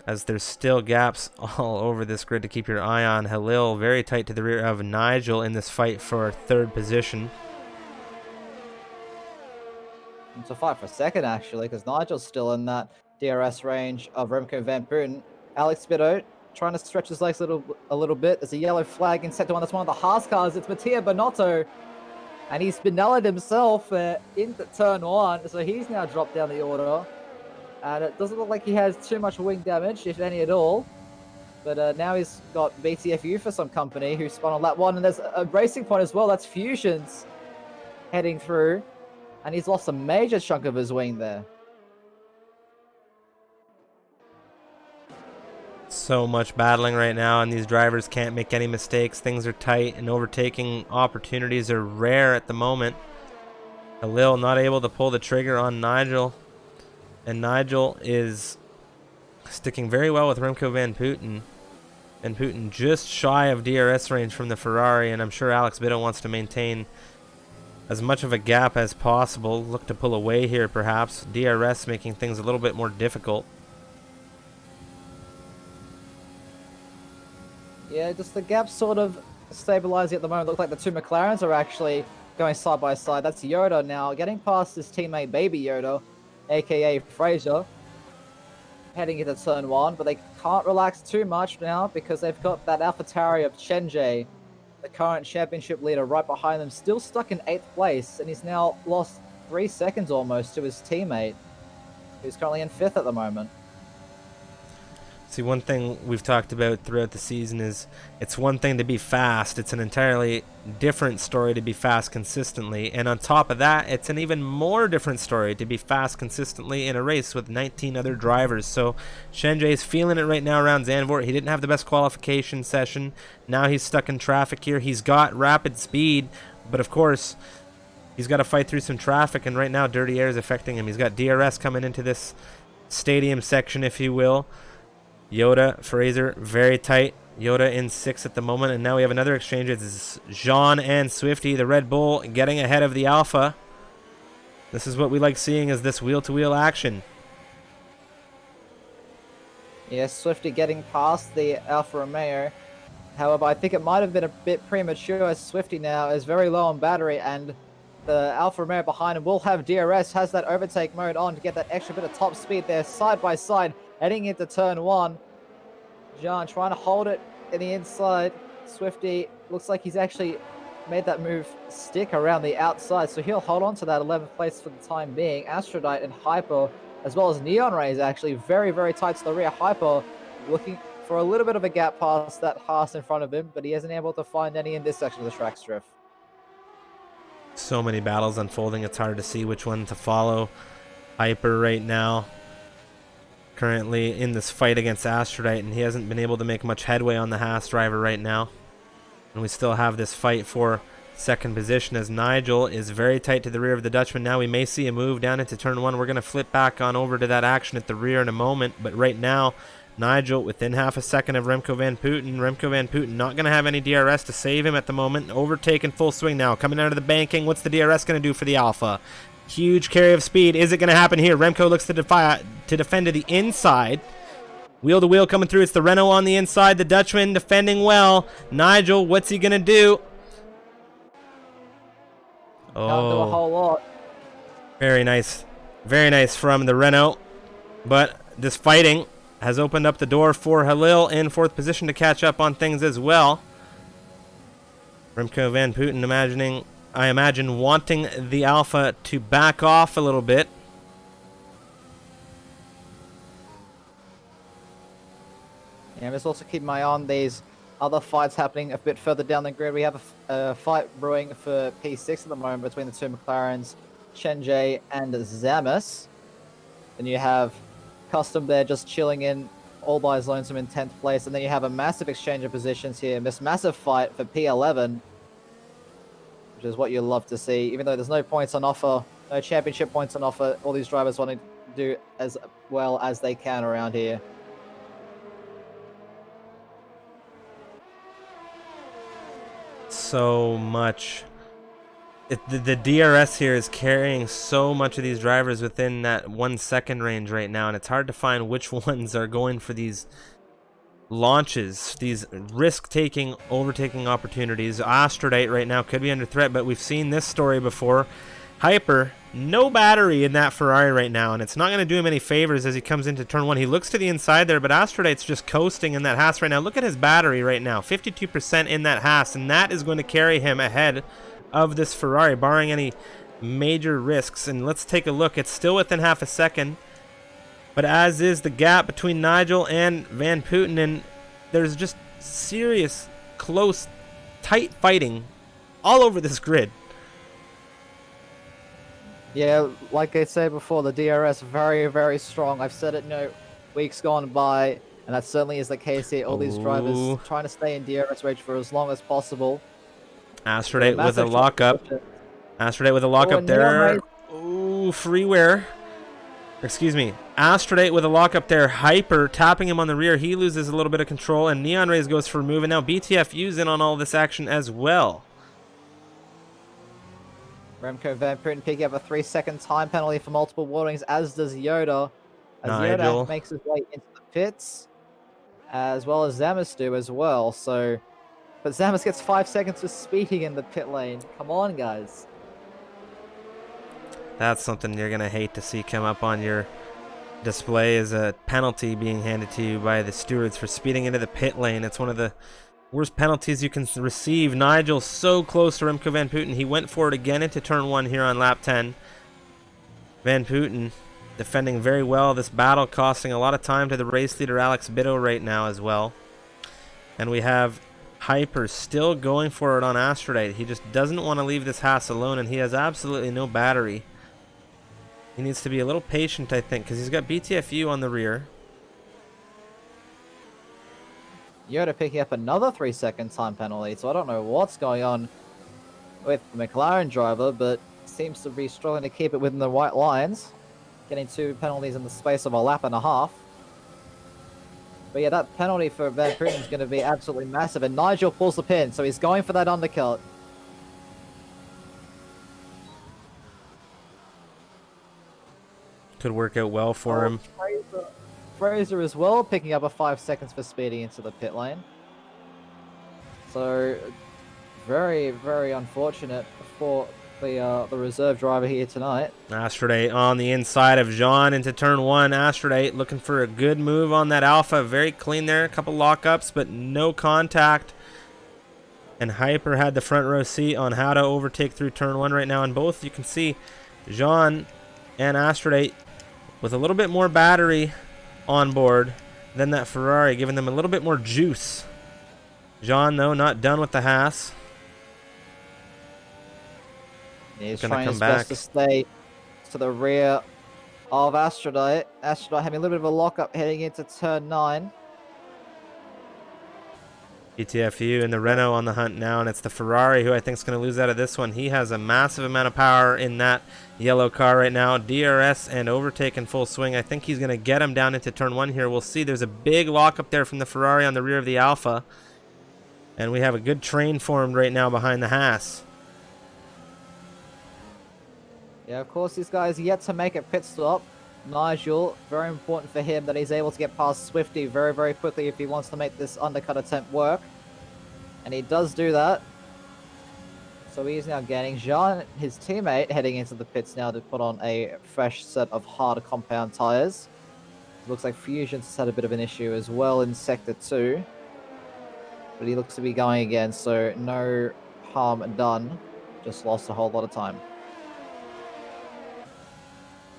as there's still gaps all over this grid to keep your eye on. Halil very tight to the rear of Nigel in this fight for 3rd position. It's a fight for 2nd, actually, because Nigel's still in that DRS range of Remco Van Putten. Alex Bitto trying to stretch his legs a little bit. There's a yellow flag in Sector 1. That's one of the Haas cars. It's Mattia Bonotto. And he's Spinella'd himself into turn 1, so he's now dropped down the order. And it doesn't look like he has too much wing damage, if any at all. But now he's got BTFU for some company who spun on lap 1. And there's a racing point as well. That's Fusions heading through. And he's lost a major chunk of his wing there. So much battling right now, and these drivers can't make any mistakes. Things are tight, and overtaking opportunities are rare at the moment. Halil not able to pull the trigger on Nigel. And Nigel is sticking very well with Remco Van Putten. Van Putten just shy of DRS range from the Ferrari, and I'm sure Alex Bitto wants to maintain as much of a gap as possible. Look to pull away here, perhaps. DRS making things a little bit more difficult. Yeah, just the gap sort of stabilizing at the moment. Looks like the two McLarens are actually going side by side. That's Yoda now getting past his teammate Baby Yoda, aka Fraser, heading into turn 1, but they can't relax too much now because they've got that AlphaTauri of Chenjay, the current championship leader, right behind them, still stuck in 8th place, and he's now lost 3 seconds almost to his teammate, who's currently in 5th at the moment. See, one thing we've talked about throughout the season is it's one thing to be fast. It's an entirely different story to be fast consistently. And on top of that, it's an even more different story to be fast consistently in a race with 19 other drivers. So Shenjay's feeling it right now around Zandvoort. He didn't have the best qualification session. Now he's stuck in traffic here. He's got rapid speed, but of course, he's got to fight through some traffic. And right now, dirty air is affecting him. He's got DRS coming into this stadium section, if you will. Yoda, Fraser, very tight. Yoda in 6th at the moment, and now we have another exchange. It's Jean and Swifty, the Red Bull, getting ahead of the Alpha. This is what we like seeing, is this wheel-to-wheel action. Yes, Swifty getting past the Alfa Romeo. However, I think it might have been a bit premature, as Swifty now is very low on battery, and the Alfa Romeo behind him will have DRS, has that overtake mode on to get that extra bit of top speed there, side by side, heading into turn 1. John trying to hold it in the inside. Swifty looks like he's actually made that move stick around the outside, so he'll hold on to that 11th place for the time being. Aphrodite and Hyper, as well as Neon Rays, actually very, very tight to the rear. Hyper looking for a little bit of a gap past that Haas in front of him, but he isn't able to find any in this section of the track, Striff. So many battles unfolding, it's hard to see which one to follow. Hyper right now, currently in this fight against Aphrodite, and he hasn't been able to make much headway on the Haas driver right now. And we still have this fight for second position as Nigel is very tight to the rear of the Dutchman. Now we may see a move down into turn one. We're going to flip back on over to that action at the rear in a moment, but right now Nigel within half a second of Remco Van Putten. Remco Van Putten not going to have any DRS to save him at the moment. Overtaken full swing now, coming out of the banking. What's the DRS going to do for the Alpha? Huge carry of speed. Is it going to happen here? Remco looks to defend to the inside. Wheel to wheel coming through. It's the Renault on the inside. The Dutchman defending well. Nigel, what's he going to do? Can't do a whole lot. Very nice. Very nice from the Renault. But this fighting has opened up the door for Halil in fourth position to catch up on things as well. Remco Van Putten I imagine wanting the Alpha to back off a little bit. Yeah, let's also keep my eye on these other fights happening a bit further down the grid. We have a fight brewing for P6 at the moment between the two McLarens, Chen-Jay and Zamis. Then you have Custom there just chilling in all by his lonesome in 10th place. And then you have a massive exchange of positions here. This massive fight for P11, which is what you love to see. Even though there's no points on offer, no championship points on offer, all these drivers want to do as well as they can around here. So much. The DRS here is carrying so much of these drivers within that 1 second range right now, and it's hard to find which ones are going for these launches, these risk-taking, overtaking opportunities. Aphrodite right now could be under threat, but we've seen this story before. Hyper, no battery in that Ferrari right now, and it's not going to do him any favors as he comes into turn one. He looks to the inside there, but Aphrodite's just coasting in that Haas right now. Look at his battery right now, 52% in that Haas, and that is going to carry him ahead of this Ferrari, barring any major risks. And let's take a look. It's still within half a second, but as is the gap between Nigel and Van Putten, and there's just serious, close, tight fighting all over this grid. Yeah, like I said before, the DRS very, very strong. I've said it, weeks gone by, and that certainly is the case here. All these drivers trying to stay in DRS range for as long as possible. Aphrodite with a lockup. Aphrodite with a lockup there. Ooh, freeware. Excuse me. Aphrodite with a lockup there. Hyper tapping him on the rear. He loses a little bit of control, and Neon Rays goes for a move, and now BTFU's in on all this action as well. Remco Van Putten picking up a 3-second time penalty for multiple warnings, as does Yoda. As Nigel Yoda makes his way into the pits, as well as Zamis do as well. So, but Zamis gets 5 seconds for speeding in the pit lane. Come on, guys. That's something you're going to hate to see come up on your display, as a penalty being handed to you by the stewards for speeding into the pit lane. It's one of the worst penalties you can receive. Nigel so close to Remco Van Putten. He went for it again into turn one here on lap 10. Van Putten defending very well this battle, costing a lot of time to the race leader Alex Bitto right now as well. And we have Hyper still going for it on Aphrodite. He just doesn't want to leave this Haas alone, and he has absolutely no battery. He needs to be a little patient, I think, because he's got BTFU on the rear. Yoda picking up another 3-second time penalty, so I don't know what's going on with the McLaren driver, but seems to be struggling to keep it within the white lines, getting 2 penalties in the space of a lap and a half. But yeah, that penalty for Van Putten is going to be absolutely massive, and Nigel pulls the pin, so he's going for that undercut. Could work out well for him. Fraser as well, picking up a 5 seconds for speeding into the pit lane. So, very, very unfortunate for the reserve driver here tonight. Astrode on the inside of Jean into turn 1. Astrode looking for a good move on that Alpha. Very clean there. A couple lockups, but no contact. And Hyper had the front row seat on how to overtake through turn 1 right now. And both you can see Jean and Astrode with a little bit more battery on board than that Ferrari, giving them a little bit more juice. Jean, though, not done with the Haas. He's trying his best to stay to the rear of Astrode. Astrode having a little bit of a lockup heading into turn 9. ETFU and the Renault on the hunt now, and it's the Ferrari who I think is going to lose out of this one. He has a massive amount of power in that yellow car right now. DRS and overtake in full swing. I think he's going to get him down into turn 1 here. We'll see. There's a big lockup there from the Ferrari on the rear of the Alpha. And we have a good train formed right now behind the Haas. Yeah, of course, this guy's yet to make a pit stop. Nigel, very important for him that he's able to get past Swifty very, very quickly if he wants to make this undercut attempt work. And he does do that. So he's now gaining. Jean, his teammate, heading into the pits now to put on a fresh set of hard compound tires. Looks like Fusion's had a bit of an issue as well in Sector 2. But he looks to be going again, so no harm done. Just lost a whole lot of time.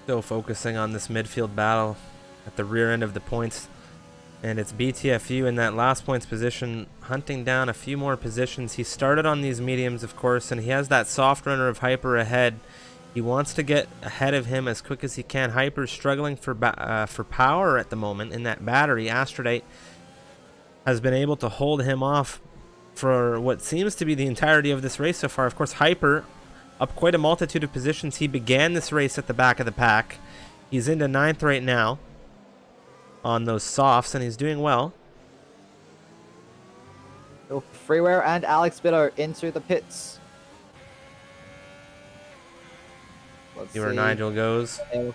Still focusing on this midfield battle at the rear end of the points. And it's BTFU in that last points position, hunting down a few more positions. He started on these mediums, of course, and he has that soft runner of Hyper ahead. He wants to get ahead of him as quick as he can. Hyper's struggling for power at the moment in that battery. Astrode has been able to hold him off for what seems to be the entirety of this race so far. Of course, Hyper up quite a multitude of positions. He began this race at the back of the pack. He's into 9th right now on those softs, and he's doing well. Freeware and Alex Bitto into the pits. Let's see where Nigel goes. It's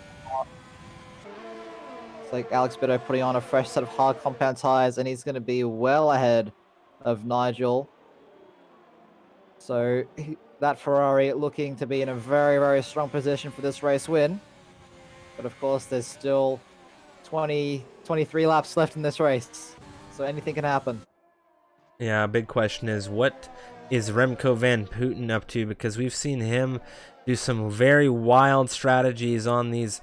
like Alex Bitto putting on a fresh set of hard compound tires, and he's going to be well ahead of Nigel. So that Ferrari looking to be in a very, very strong position for this race win. But of course, there's still 23 laps left in this race. So anything can happen. Yeah, big question is, what is Remco van Putten up to? Because we've seen him do some very wild strategies on these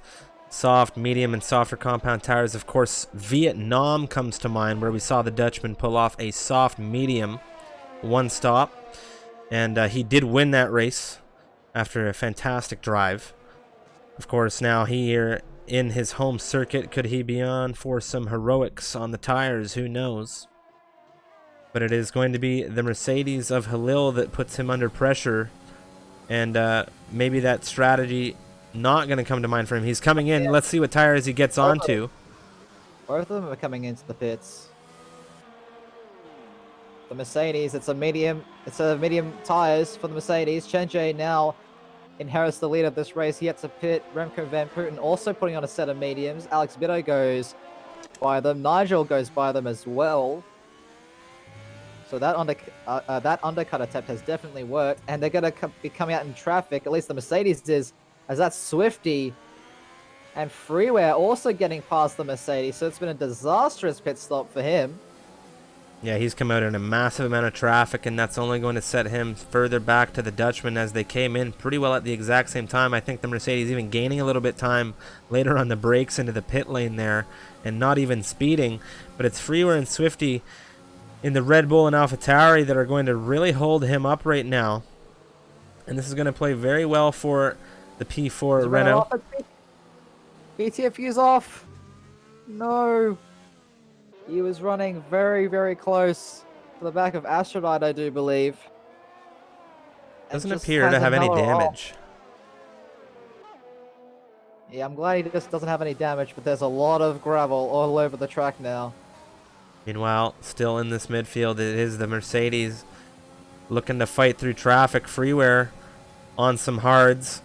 soft, medium, and softer compound tires. Of course, Vietnam comes to mind, where we saw the Dutchman pull off a soft medium one stop. And he did win that race after a fantastic drive. Of course, now here in his home circuit, could he be on for some heroics on the tires? Who knows? But it is going to be the Mercedes of Halil that puts him under pressure. And maybe that strategy not going to come to mind for him. He's coming in. Let's see what tires he gets onto. Both of them are coming into the pits. The Mercedes, it's a medium tires for the Mercedes. Chen Jie now inherits the lead of this race. He gets a pit. Remco van Putten also putting on a set of mediums. Alex Bitto goes by them. Nigel goes by them as well. So that undercut attempt has definitely worked, and they're going to be coming out in traffic. At least the Mercedes is, as that's Swifty and Freeware also getting past the Mercedes. So it's been a disastrous pit stop for him. Yeah, he's come out in a massive amount of traffic, and that's only going to set him further back to the Dutchman as they came in pretty well at the exact same time. I think the Mercedes even gaining a little bit time later on the brakes into the pit lane there and not even speeding. But it's Freeware and Swifty in the Red Bull and AlphaTauri that are going to really hold him up right now. And this is going to play very well for the P4 Renault. BTFU's off. No. He was running very, very close to the back of Astrode, I do believe. Doesn't appear to have any damage. Yeah, I'm glad he just doesn't have any damage, but there's a lot of gravel all over the track now. Meanwhile, still in this midfield, it is the Mercedes looking to fight through traffic. Freeware on some hards.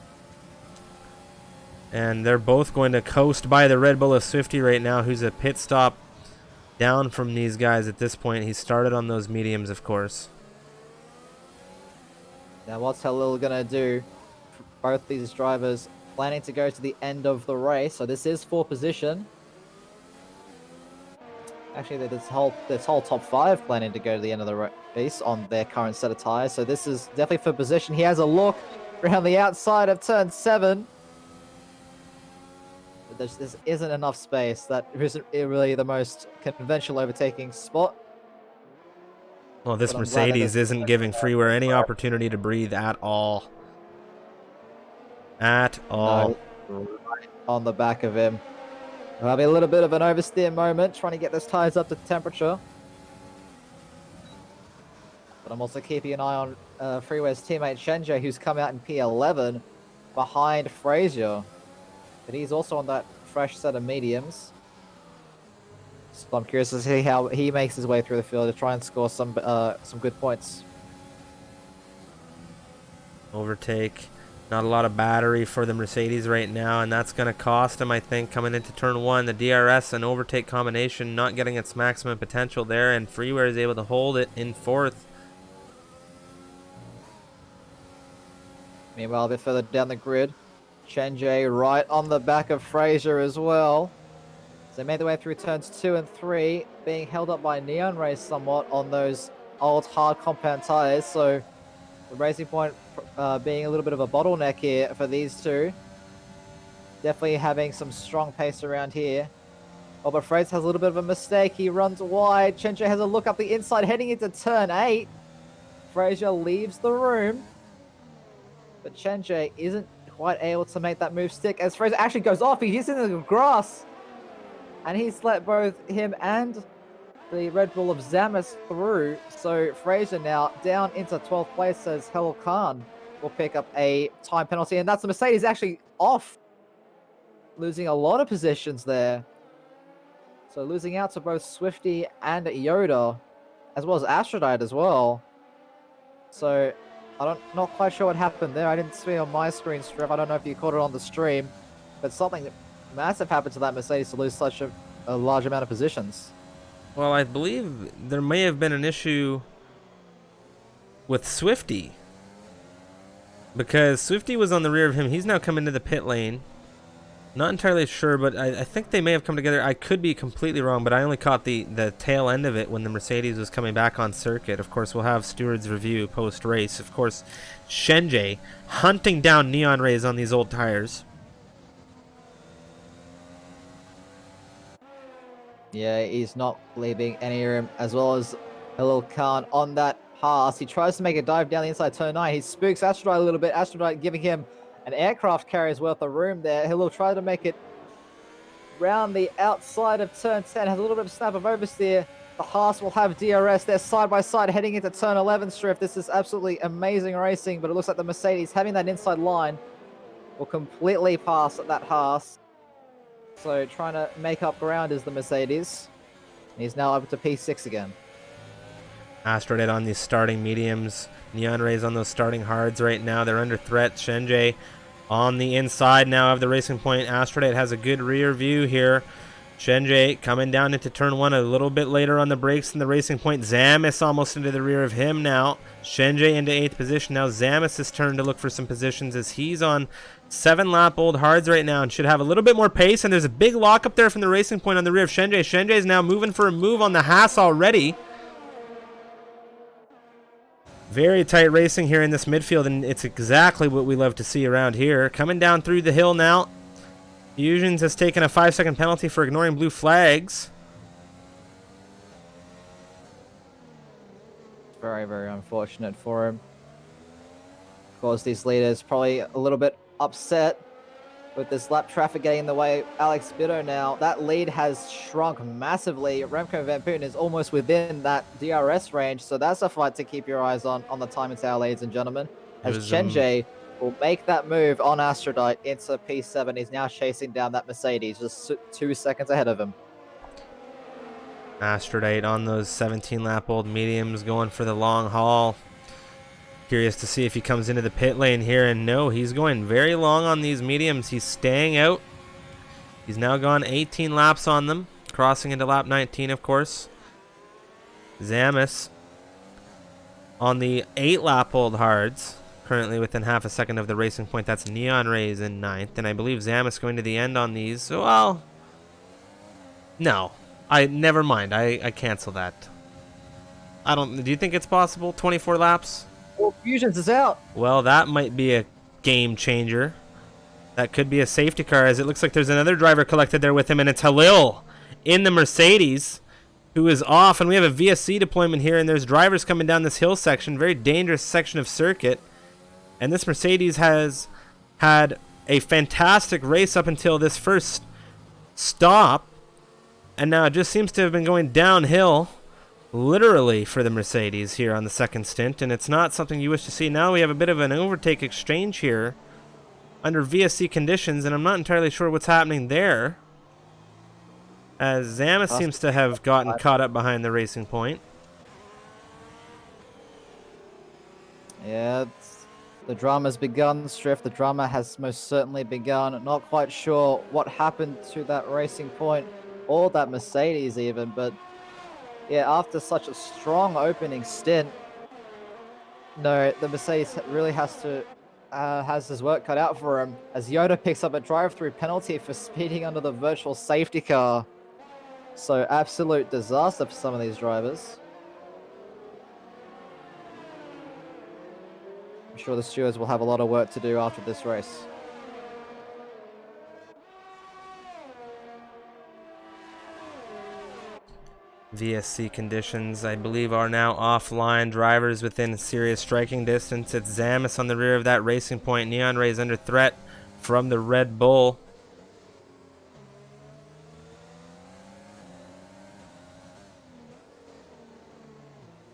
And they're both going to coast by the Red Bull of Swifty right now, who's a pit stop down from these guys at this point. He started on those mediums, of course. Now what's Halil gonna do? both these drivers planning to go to the end of the race. So this is for position. Actually, this whole top 5 planning to go to the end of the race on their current set of tires. So this is definitely for position. He has a look around the outside of turn 7. But there isn't enough space. That isn't really the most conventional overtaking spot. Well, this Mercedes isn't giving Freeware any opportunity to breathe at all. At all. No, right on the back of him. There'll be a little bit of an oversteer moment, trying to get those tires up to temperature. But I'm also keeping an eye on Freeware's teammate Shenjie, who's come out in P11 behind Frazier. But he's also on that fresh set of mediums. So I'm curious to see how he makes his way through the field to try and score some good points. Overtake. Not a lot of battery for the Mercedes right now, and that's going to cost him, I think, coming into turn 1. The DRS and overtake combination not getting its maximum potential there, and Freeware is able to hold it in 4th. Meanwhile, a bit further down the grid, Shenjie right on the back of Frazier as well. So they made their way through turns 2 and 3, being held up by Neon Race somewhat on those old hard compound tires. So the Racing Point being a little bit of a bottleneck here for these two. Definitely having some strong pace around here. Oh, but Fraser has a little bit of a mistake. He runs wide. Shenjie has a look up the inside heading into turn 8. Fraser leaves the room. But Shenjie isn't quite able to make that move stick as Fraser actually goes off. He's in the grass. And he's let both him and the Red Bull of Zamas through. So Fraser now down into 12th place as Helal Khan will pick up a time penalty. And that's the Mercedes actually off. Losing a lot of positions there. So losing out to both Swifty and Yoda, as well as Aphrodite as well. So not quite sure what happened there. I didn't see it on my screen, Striff. I don't know if you caught it on the stream. But something massive happened to that Mercedes to lose such a large amount of positions. Well, I believe there may have been an issue with Swifty, because Swifty was on the rear of him. He's now come into the pit lane. Not entirely sure, but I think they may have come together. I could be completely wrong, but I only caught the tail end of it when the Mercedes was coming back on circuit. Of course, we'll have Steward's review post-race. Of course, Shenjie hunting down Neon Rays on these old tires. Yeah, he's not leaving any room, as well as Helal Khan on that pass. He tries to make a dive down the inside turn 9. He spooks Aphrodite a little bit. Aphrodite giving him an aircraft carrier's worth of room there. He'll try to make it round the outside of turn 10. Has a little bit of snap of oversteer. The Haas will have DRS. They're side by side heading into turn 11, Striff. This is absolutely amazing racing, but it looks like the Mercedes having that inside line will completely pass that Haas. So trying to make up ground is the Mercedes. He's now up to P6 again. Aphrodite on these starting mediums. Neon Rays on those starting hards right now. They're under threat. Shenjie on the inside now of the Racing Point. Aphrodite has a good rear view here. Shenjie coming down into turn 1 a little bit later on the brakes than the Racing Point. Zamis almost into the rear of him now. Shenjie into 8th position. Now Zamis' turn to look for some positions as he's on 7-lap old hards right now and should have a little bit more pace. And there's a big lock up there from the Racing Point on the rear of Shenjie. Shenjie is now moving for a move on the Haas already. Very tight racing here in this midfield, and it's exactly what we love to see around here. Coming down through the hill now. Fusions has taken a 5-second penalty for ignoring blue flags. Very, very unfortunate for him. Of course, these leaders probably a little bit upset with this lap traffic getting in the way. Alex Bitto now, that lead has shrunk massively. Remco Van Putten is almost within that DRS range, so that's a fight to keep your eyes on the time and tower, ladies and gentlemen. As Shenjie will make that move on Aphrodite into P7. He's now chasing down that Mercedes, just 2 seconds ahead of him. Aphrodite on those 17-lap-old mediums going for the long haul. Curious to see if he comes into the pit lane here, and no, he's going very long on these mediums. He's staying out. He's now gone 18 laps on them, crossing into lap 19, of course. Zamis on the 8-lap-old hards, currently within half a second of the racing point. That's Neon Rays in 9th, and I believe Zamis going to the end on these. Well, no, never mind. I cancel that. I don't. Do you think it's possible? 24 laps? Well, Fusions is out. Well, that might be a game changer. That could be a safety car, as it looks like there's another driver collected there with him, and it's Halil in the Mercedes, who is off, and we have a VSC deployment here, and there's drivers coming down this hill section, very dangerous section of circuit, and this Mercedes has had a fantastic race up until this first stop, and now it just seems to have been going downhill, literally, for the Mercedes here on the second stint, and it's not something you wish to see. Now we have a bit of an overtake exchange here under VSC conditions, and I'm not entirely sure what's happening there, as Zamis seems to have gotten caught up behind the racing point. Yeah, the drama's begun, Striff. The drama has most certainly begun. Not quite sure what happened to that racing point or that Mercedes even, but yeah, after such a strong opening stint, no, the Mercedes really has his work cut out for him, as Yoda picks up a drive-through penalty for speeding under the virtual safety car. So absolute disaster for some of these drivers. I'm sure the stewards will have a lot of work to do after this race. VSC conditions, I believe, are now offline. Drivers within serious striking distance. It's Zamis on the rear of that racing point. Neon Rays under threat from the Red Bull.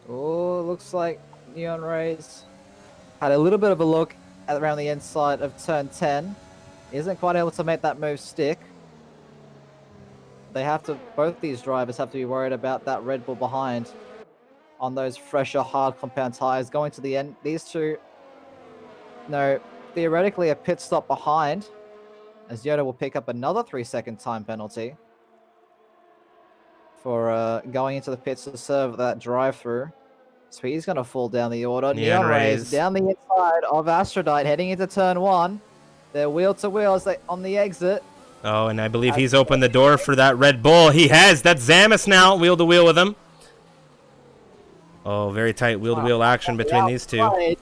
Oh, looks like Neon Rays had a little bit of a look at around the inside of turn 10. Isn't quite able to make that move stick. Both these drivers have to be worried about that Red Bull behind on those fresher, hard compound tires. Going to the end, these two, no, theoretically a pit stop behind, as Yoda will pick up another 3-second time penalty for going into the pits to serve that drive-through. So he's going to fall down the order. Neon Rays down the inside of Aphrodite, heading into turn 1. They're wheel-to-wheel as they on the exit. Oh, and I believe he's opened the door for that Red Bull. He has. That's Zamis now, wheel-to-wheel with him. Oh, very tight wheel-to-wheel action between these two.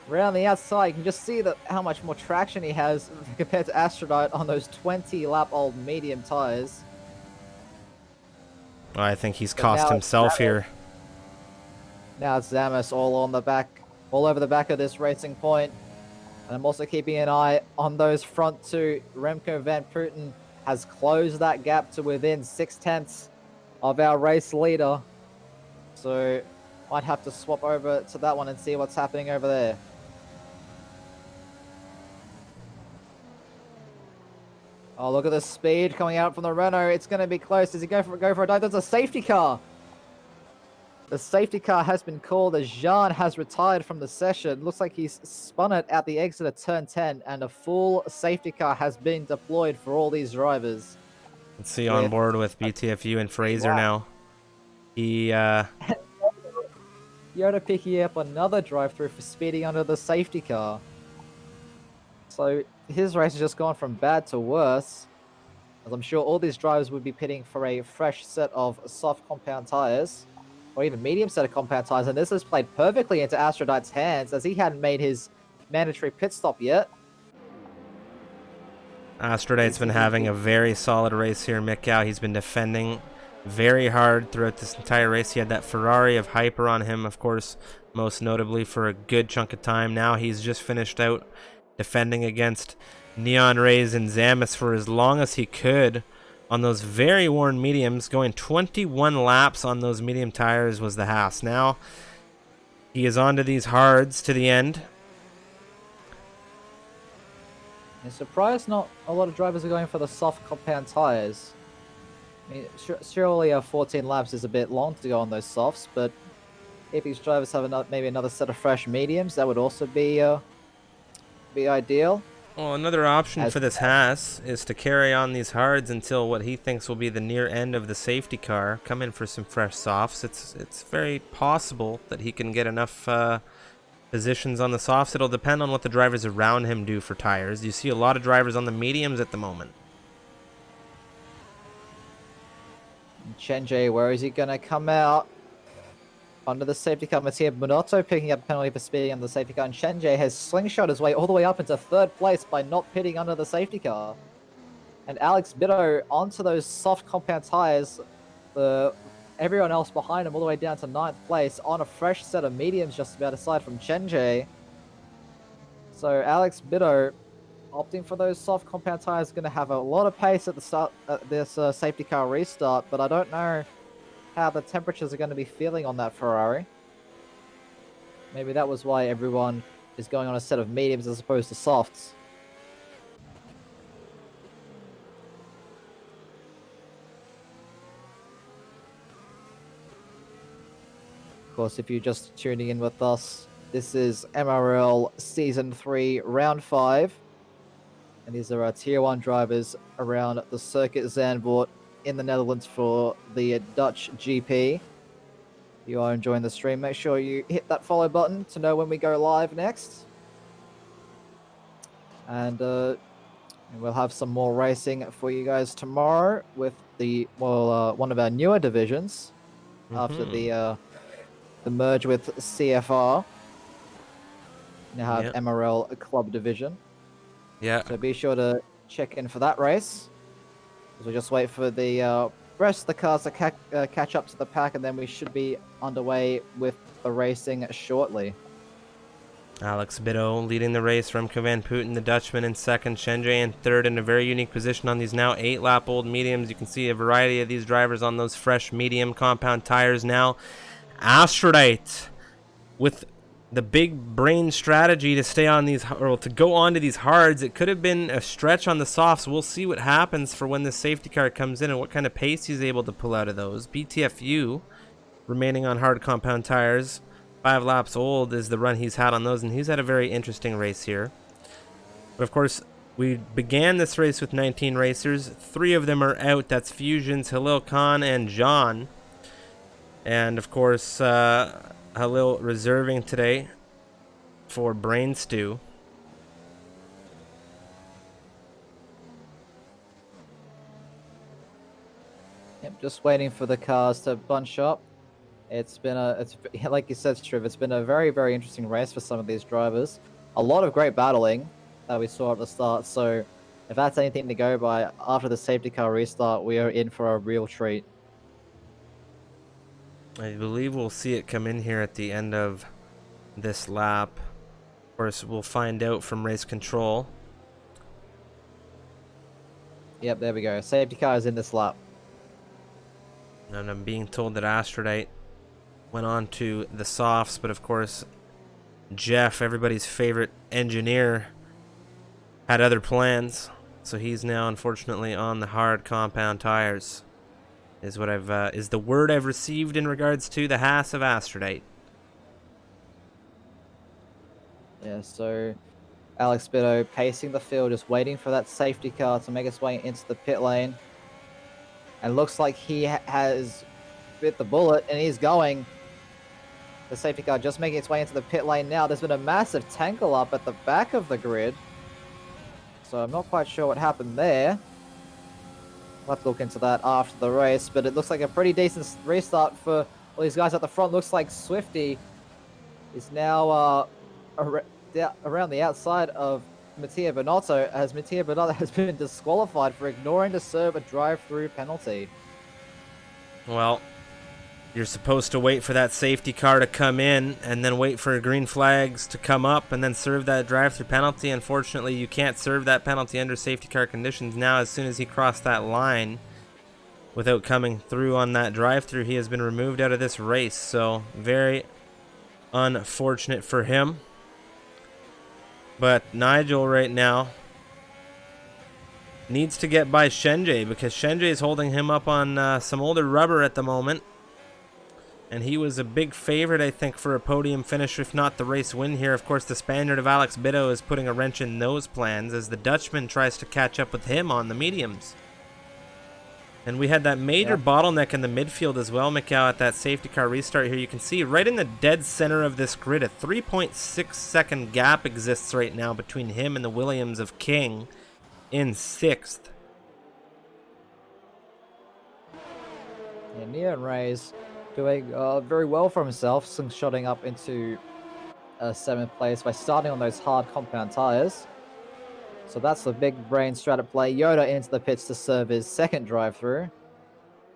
Around the outside, you can just see how much more traction he has compared to Aphrodite on those 20-lap-old medium tires. Oh, I think he's cost himself here. Now it's Zamis all over the back of this racing point. And I'm also keeping an eye on those front two. Remco Van Putten has closed that gap to within 0.6 of our race leader. So might have to swap over to that one and see what's happening over there. Oh, look at the speed coming out from the Renault. It's going to be close. Does he go for a dive? There's a safety car. The safety car has been called as Jean has retired from the session. Looks like he's spun it at the exit of turn 10, and a full safety car has been deployed for all these drivers. Let's see on board with BTFU and Fraser now. He Yoda picking up another drive-through for speeding under the safety car. So his race has just gone from bad to worse, as I'm sure all these drivers would be pitting for a fresh set of soft compound tires, or even medium set of compound tires, and this has played perfectly into Aphrodite's hands, as he hadn't made his mandatory pit stop yet. Aphrodite's been having a very solid race here, Mikcow. He's been defending very hard throughout this entire race. He had that Ferrari of Hyper on him, of course, most notably for a good chunk of time. Now he's just finished out defending against Neon Rays and Zamis for as long as he could on those very worn mediums. Going 21 laps on those medium tires was the Haas. Now he is on to these hards to the end. I'm surprised not a lot of drivers are going for the soft compound tires. I mean, surely 14 laps is a bit long to go on those softs, but if these drivers have maybe another set of fresh mediums, that would also be ideal. Well, another option for this Haas is to carry on these hards until what he thinks will be the near end of the safety car. Come in for some fresh softs. It's very possible that he can get enough positions on the softs. It'll depend on what the drivers around him do for tires. You see a lot of drivers on the mediums at the moment. Chenjay, where is he going to come out? Under the safety car, Mattia Bonotto picking up a penalty for speeding under the safety car, and Chenjay has slingshot his way all the way up into 3rd place by not pitting under the safety car. And Alex Bitto onto those soft compound tires, everyone else behind him all the way down to 9th place on a fresh set of mediums just about aside from Chenjay. So Alex Bitto opting for those soft compound tires is going to have a lot of pace at the start at this safety car restart, but I don't know how the temperatures are going to be feeling on that Ferrari. Maybe that was why everyone is going on a set of mediums as opposed to softs. Of course, if you're just tuning in with us, this is MRL Season 3, Round 5. And these are our Tier 1 drivers around the circuit Zandvoort in the Netherlands for the Dutch GP. If you are enjoying the stream, make sure you hit that follow button to know when we go live next. And we'll have some more racing for you guys tomorrow with one of our newer divisions after the merge with CFR. Now have MRL Club Division. Yeah. So be sure to check in for that race. We'll just wait for the rest of the cars to catch up to the pack, and then we should be underway with the racing shortly. Alex Bitto leading the race. Remco van Putten, the Dutchman, in 2nd. Chenjay in 3rd, in a very unique position on these now 8-lap-old mediums. You can see a variety of these drivers on those fresh medium compound tires now. Aphrodite with the big brain strategy to stay on these, or to go on to these hards. It could have been a stretch on the softs. We'll see what happens for when the safety car comes in and what kind of pace he's able to pull out of those. BTFU remaining on hard compound tires. 5 laps old is the run he's had on those, and he's had a very interesting race here. But of course, we began this race with 19 racers. 3 of them are out. That's Fusions, Halil Khan, and John. And of course, Halil reserving today for Brain Stew. Yep, just waiting for the cars to bunch up. It's like you said, Striv, it's been a very, very interesting race for some of these drivers. A lot of great battling that we saw at the start. So if that's anything to go by, after the safety car restart, we are in for a real treat. I believe we'll see it come in here at the end of this lap. Of course, we'll find out from race control. Yep, there we go. Safety car is in this lap. And I'm being told that Aphrodite went on to the softs, but of course, Jeff, everybody's favorite engineer, had other plans. So he's now, unfortunately, on the hard compound tires. Is what is the word I've received in regards to the Haas of Aphrodite. Yeah, so Alex Bitto pacing the field, just waiting for that safety car to make its way into the pit lane. And looks like he has bit the bullet, and he's going. The safety car just making its way into the pit lane now. There's been a massive tangle up at the back of the grid. So I'm not quite sure what happened there. We'll have to look into that after the race, but it looks like a pretty decent restart for all these guys at the front. Looks like Swifty is now around the outside of Mattia Bonotto, as Mattia Bonotto has been disqualified for ignoring to serve a drive-through penalty. Well, you're supposed to wait for that safety car to come in and then wait for green flags to come up and then serve that drive-through penalty. Unfortunately, you can't serve that penalty under safety car conditions now. As soon as he crossed that line without coming through on that drive-through, he has been removed out of this race. So very unfortunate for him. But Nigel right now needs to get by Chenjay, because Chenjay is holding him up on some older rubber at the moment. And he was a big favorite, I think, for a podium finish, if not the race win here. Of course, the Spaniard of Alex Bitto is putting a wrench in those plans as the Dutchman tries to catch up with him on the mediums. And we had that major Yep. bottleneck in the midfield as well, Mikcow, at that safety car restart here. You can see right in the dead center of this grid, a 3.6 second gap exists right now between him and the Williams of King in 6th. Yeah, Neon Rays doing very well for himself, slingshotting up into 7th place by starting on those hard compound tires. So that's the big brain strat at play. Yoda into the pits to serve his second drive-through. And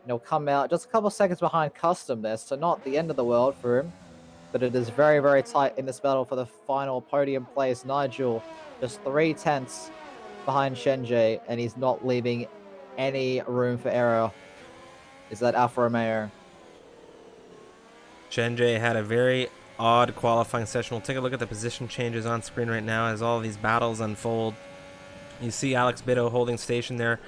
he'll come out just a couple seconds behind Custom there, so not the end of the world for him. But it is very, very tight in this battle for the final podium place. Nigel just 3/10 behind Shenjie, and he's not leaving any room for error. Is that Alfa Romeo? Shenjie had a very odd qualifying session. We'll take a look at the position changes on screen right now as all these battles unfold. You see Alex Bitto holding station there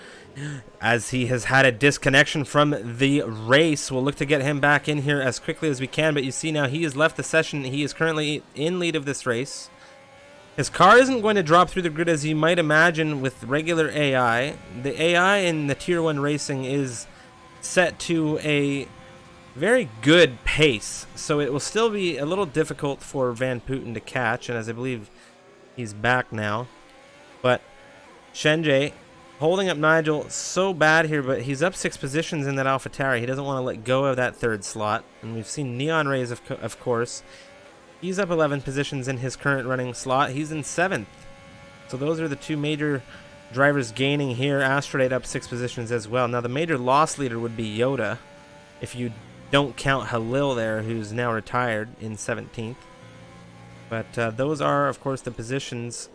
as he has had a disconnection from the race. We'll look to get him back in here as quickly as we can, but you see now he has left the session. He is currently in lead of this race. His car isn't going to drop through the grid as you might imagine with regular AI. The AI in the Tier 1 racing is set to a very good pace, so it will still be a little difficult for Van Putten to catch, and as I believe he's back now. But Shenjie holding up Nigel so bad here, but he's up 6 positions in that AlphaTauri. He doesn't want to let go of that 3rd slot. And we've seen Neon Rays, of course. He's up 11 positions in his current running slot. He's in 7th. So those are the 2 major drivers gaining here. Astrolate up 6 positions as well. Now the major loss leader would be Yoda, if you don't count Halil there, who's now retired in 17th. But those are, of course, the positions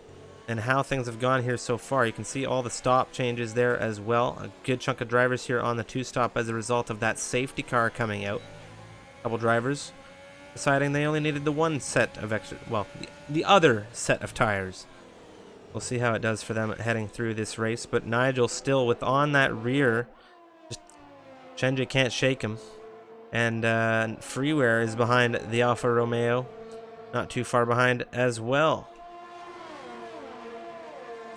and how things have gone here so far. You can see all the stop changes there as well. A good chunk of drivers here on the 2-stop as a result of that safety car coming out. A couple drivers deciding they only needed the one set of extra, well, the other set of tires. We'll see how it does for them heading through this race. But Nigel still with on that rear. Just Shenjie can't shake him. And Freeware is behind the Alfa Romeo. Not too far behind as well.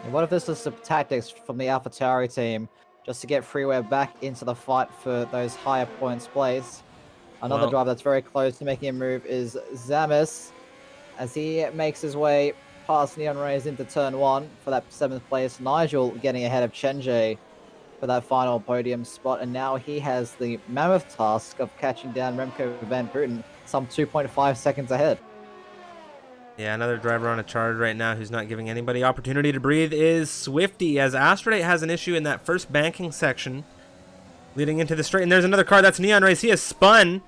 And what if this is some tactics from the AlphaTauri team just to get Freeware back into the fight for those higher points place? Another driver that's very close to making a move is Zamis, as he makes his way past Neon Rays into turn 1 for that 7th place. Nigel getting ahead of Shenjie for that final podium spot, and now he has the mammoth task of catching down Remco Van Putten some 2.5 seconds ahead. Yeah, another driver on a charge right now who's not giving anybody opportunity to breathe is Swifty, as Astrolate has an issue in that first banking section leading into the straight. And there's another car, that's Neon Race. He has spun.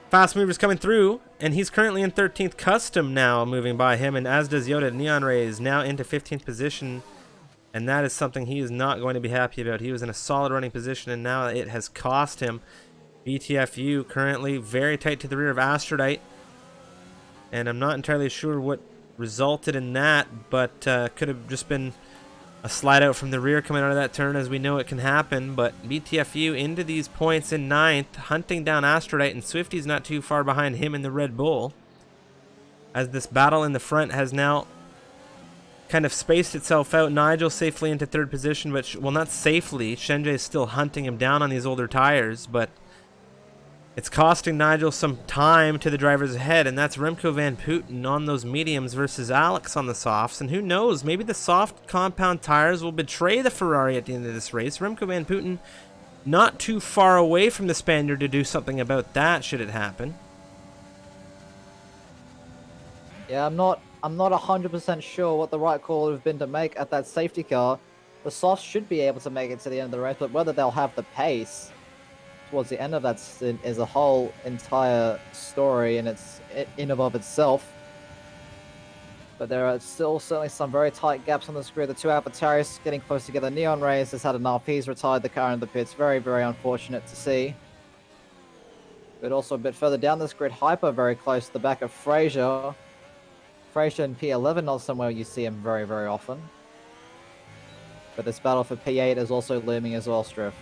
Fast movers coming through, and he's currently in 13th. Custom now moving by him, and as does Yoda. Neon Rays now into 15th position, and that is something he is not going to be happy about. He was in a solid running position, and now it has cost him. BTFU currently very tight to the rear of Astrolite. And I'm not entirely sure what resulted in that, but could have just been a slide out from the rear coming out of that turn, as we know it can happen. But BTFU into these points in 9th, hunting down Astrolite, and Swifty's not too far behind him in the Red Bull. As this battle in the front has now kind of spaced itself out. Nigel safely into 3rd position, but, well, not safely. Shenjie is still hunting him down on these older tires, but it's costing Nigel some time to the drivers ahead, and that's Remco Van Putten on those mediums versus Alex on the softs. And who knows, maybe the soft compound tires will betray the Ferrari at the end of this race. Remco Van Putten not too far away from the Spaniard to do something about that should it happen. Yeah, I'm not 100% sure what the right call would have been to make at that safety car. The softs should be able to make it to the end of the race, but whether they'll have the pace towards the end of that stint is a whole entire story, and it's in and of itself. But there are still certainly some very tight gaps on this grid. The 2 AlphaTauris getting close together. Neon Rays has had enough. He's retired the car in the pits. Very, very unfortunate to see. But also a bit further down this grid, Hyper very close to the back of Fraser. Fraser in P11, not somewhere you see him very, very often. But this battle for P8 is also looming as well, Striff.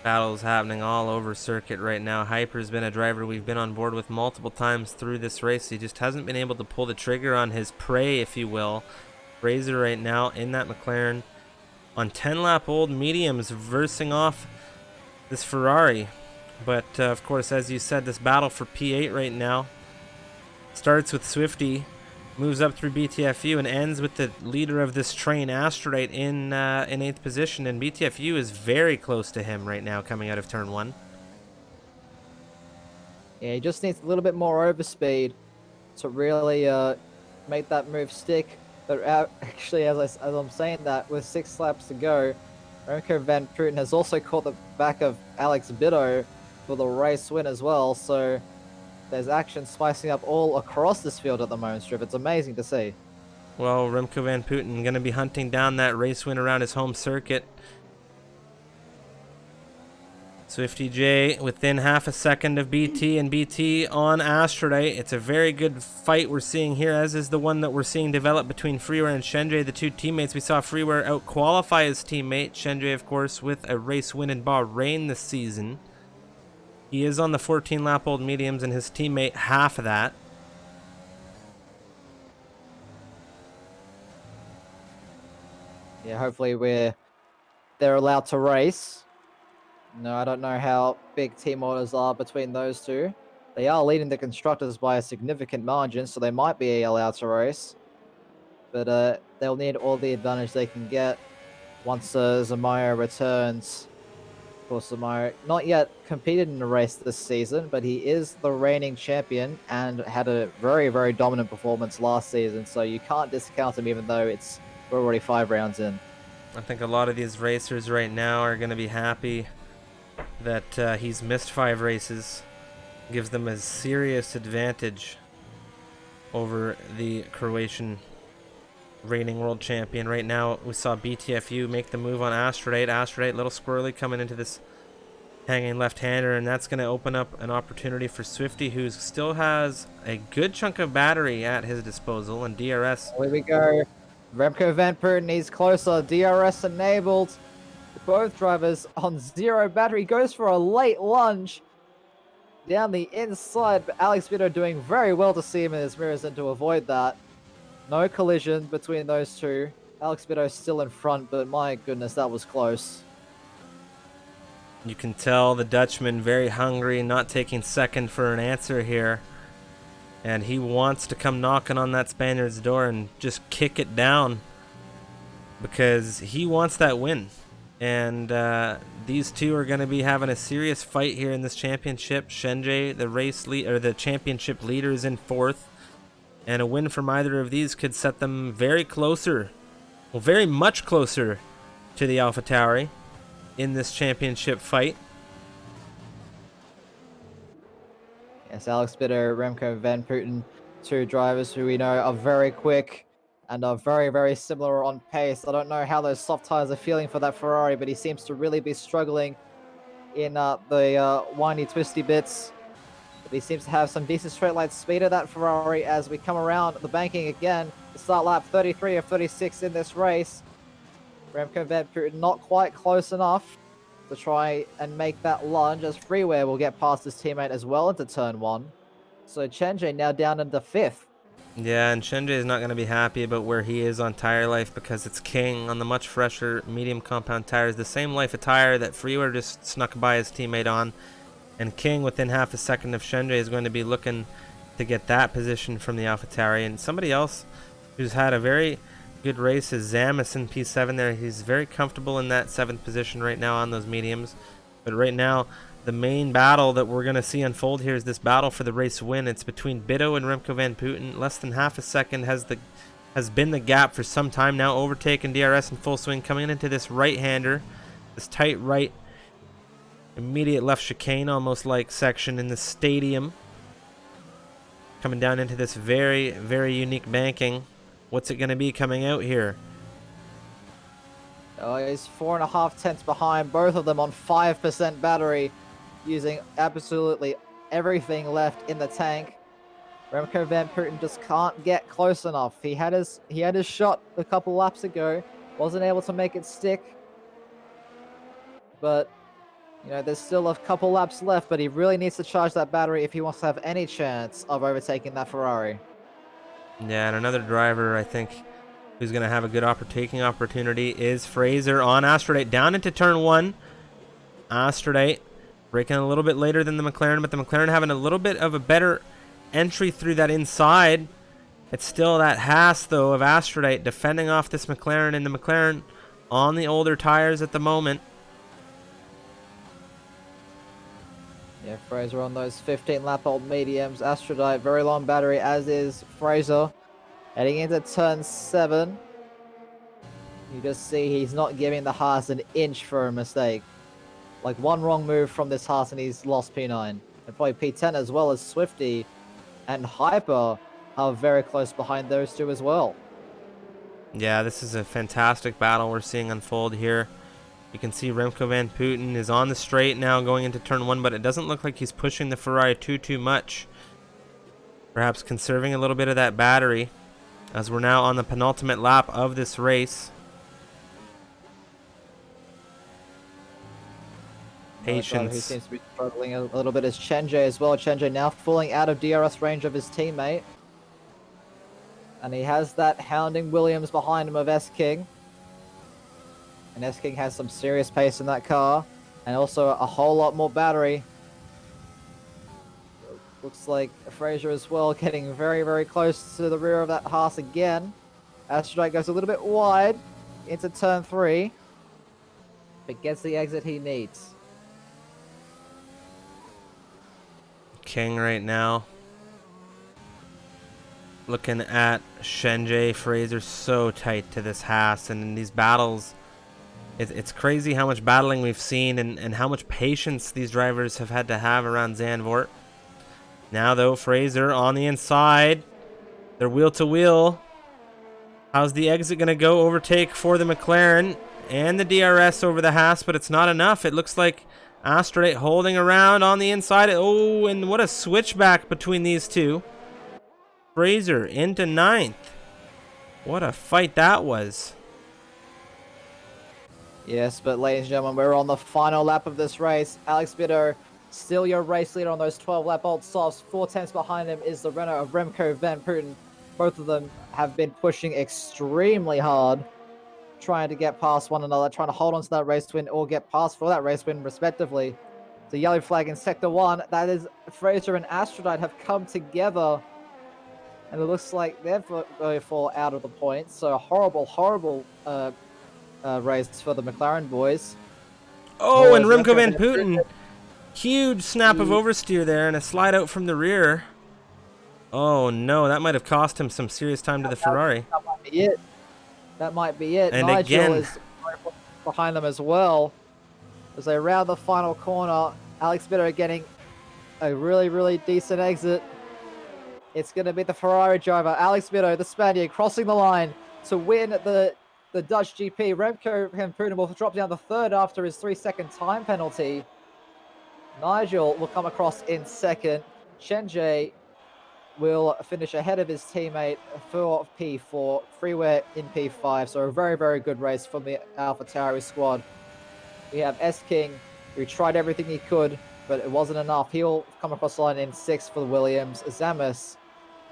Battles happening all over circuit right now. Hyper's been a driver we've been on board with multiple times through this race. He just hasn't been able to pull the trigger on his prey, if you will. Fraser right now in that McLaren on 10-lap-old mediums versing off this Ferrari. But, of course, as you said, this battle for P8 right now starts with Swifty, moves up through BTFU, and ends with the leader of this train, Astrolite, in 8th position. And BTFU is very close to him right now coming out of turn 1. Yeah, he just needs a little bit more overspeed to really make that move stick. But actually, as I'm saying that, with 6 laps to go, Remco Van Putten has also caught the back of Alex Bitto for the race win as well. So there's action spicing up all across this field at the moment, Strip. It's amazing to see. Well, Remco Van Putten going to be hunting down that race win around his home circuit. Swifty J within half a second of BT, and BT on Astrolite. It's a very good fight we're seeing here, as is the one that we're seeing develop between Freeware and Shenjay, the two teammates. We saw Freeware out-qualify his teammate. Shenjay, of course, with a race win in Bahrain this season. He is on the 14-lap-old mediums, and his teammate half of that. Yeah, hopefully they're allowed to race. No, I don't know how big team orders are between those two. They are leading the constructors by a significant margin, so they might be allowed to race. But they'll need all the advantage they can get once Zamayo returns. Of course, Zamayo not yet competed in a race this season, but he is the reigning champion and had a very, very dominant performance last season, so you can't discount him even though we're already 5 rounds in. I think a lot of these racers right now are going to be happy that he's missed 5 races. Gives them a serious advantage over the Croatian reigning world champion. Right now, we saw BTFU make the move on Astrolite. Astrolite, little squirrely coming into this hanging left-hander, and that's going to open up an opportunity for Swifty, who still has a good chunk of battery at his disposal, and DRS. Here we go. Remco Van Putten, he's closer. DRS enabled. Both drivers on 0 battery. Goes for a late lunge down the inside, but Alex Bitto doing very well to see him in his mirrors and to avoid that. No collision between those two. Alex Bitto still in front, but my goodness, that was close. You can tell the Dutchman very hungry, not taking second for an answer here. And he wants to come knocking on that Spaniard's door and just kick it down, because he wants that win. And these two are going to be having a serious fight here in this championship. Shenjay, the championship leader, is in 4th, and a win from either of these could set them very much closer to the AlphaTauri in this championship fight. Yes, Alex Bitto, Remco Van Putten, 2 drivers who we know are very quick and are very, very similar on pace. I don't know how those soft tires are feeling for that Ferrari, but he seems to really be struggling in the windy, twisty bits. But he seems to have some decent straight line speed of that Ferrari as we come around the banking again to start lap 33 or 36 in this race. Remco Van Putten not quite close enough to try and make that lunge, as Freeware will get past his teammate as well into turn 1. So Shenjay now down into 5th. Yeah, and Shenjay is not going to be happy about where he is on tire life, because it's King on the much fresher medium compound tires, the same life of tire that Freeware just snuck by his teammate on. And King, within half a second of Shenjay, is going to be looking to get that position from the AlphaTauri. And somebody else who's had a very good race is Zamis in P7 there. He's very comfortable in that 7th position right now on those mediums. But right now, the main battle that we're going to see unfold here is this battle for the race win. It's between Bitto and Remco Van Putten. Less than half a second has been the gap for some time now. Overtaken DRS in full swing, coming into this right-hander, this tight right, immediate left chicane, almost like section in the stadium. Coming down into this very, very unique banking. What's it going to be coming out here? Oh, he's 4.5 tenths behind, both of them on 5% battery, using absolutely everything left in the tank. Remco Van Putten just can't get close enough. He had his shot a couple laps ago, wasn't able to make it stick. But you know, there's still a couple laps left, but he really needs to charge that battery if he wants to have any chance of overtaking that Ferrari. Yeah, and another driver, I think, Who's going to have a good taking opportunity is Fraser on Astrodate down into turn 1. Astrodate breaking a little bit later than the McLaren, but the McLaren having a little bit of a better entry through that inside. It's still that Haas, though, of Astrodate defending off this McLaren, and the McLaren on the older tires at the moment. Yeah, Fraser on those 15-lap-old mediums. Astrodite, very long battery, as is Fraser. Heading into turn 7. You just see he's not giving the Haas an inch for a mistake. Like, one wrong move from this Haas and he's lost P9. And probably P10 as well, as Swifty and Hyper are very close behind those two as well. Yeah, this is a fantastic battle we're seeing unfold here. You can see Remco Van Putten is on the straight now going into turn 1, but it doesn't look like he's pushing the Ferrari too much. Perhaps conserving a little bit of that battery, as we're now on the penultimate lap of this race. Patience. Who seems to be struggling a little bit is Chenje as well. Chenje now falling out of DRS range of his teammate. And he has that hounding Williams behind him of S-King. And S-King has some serious pace in that car. And also a whole lot more battery. Looks like Fraser as well getting very close to the rear of that Haas again. Astrodite goes a little bit wide into turn 3. But gets the exit he needs. King right now. Looking at Shenjay, Fraser so tight to this Haas, and in these battles, it's crazy how much battling we've seen and how much patience these drivers have had to have around Zandvoort. Now though, Fraser on the inside, they're wheel to wheel. How's the exit going to go? Overtake for the McLaren and the DRS over the Haas, but it's not enough. It looks like Astrodate holding around on the inside. Oh, and what a switchback between these two. Fraser into 9th. What a fight that was. Yes, but ladies and gentlemen, we're on the final lap of this race. Alex Bitter, still your race leader on those 12-lap-old softs. 4/10 behind him is the runner of Remco Van Putten. Both of them have been pushing extremely hard, trying to get past one another, trying to hold on to that race win or get past for that race win, respectively. The yellow flag in Sector 1, that is Fraser and Astrodite have come together. And it looks like they're going to fall out of the points. So a horrible race for the McLaren boys. Oh, and Remco Van Putten. Huge snap of oversteer there and a slide out from the rear. Oh no, that might have cost him some serious time to the Ferrari. That might be it. That might be it. And Nigel again, is behind them as well. As they round the final corner, Alex Bitter getting a really decent exit. It's going to be the Ferrari driver, Alex Bitter, the Spaniard, crossing the line to win the Dutch GP. Remco Van Putten will drop down to 3rd after his 3-second time penalty. Nigel will come across in 2nd. Shenjay will finish ahead of his teammate for P4. Freeware in P5. So a very good race from the AlphaTauri squad. We have S-King, who tried everything he could, but it wasn't enough. He'll come across the line in 6th for the Williams. Zamis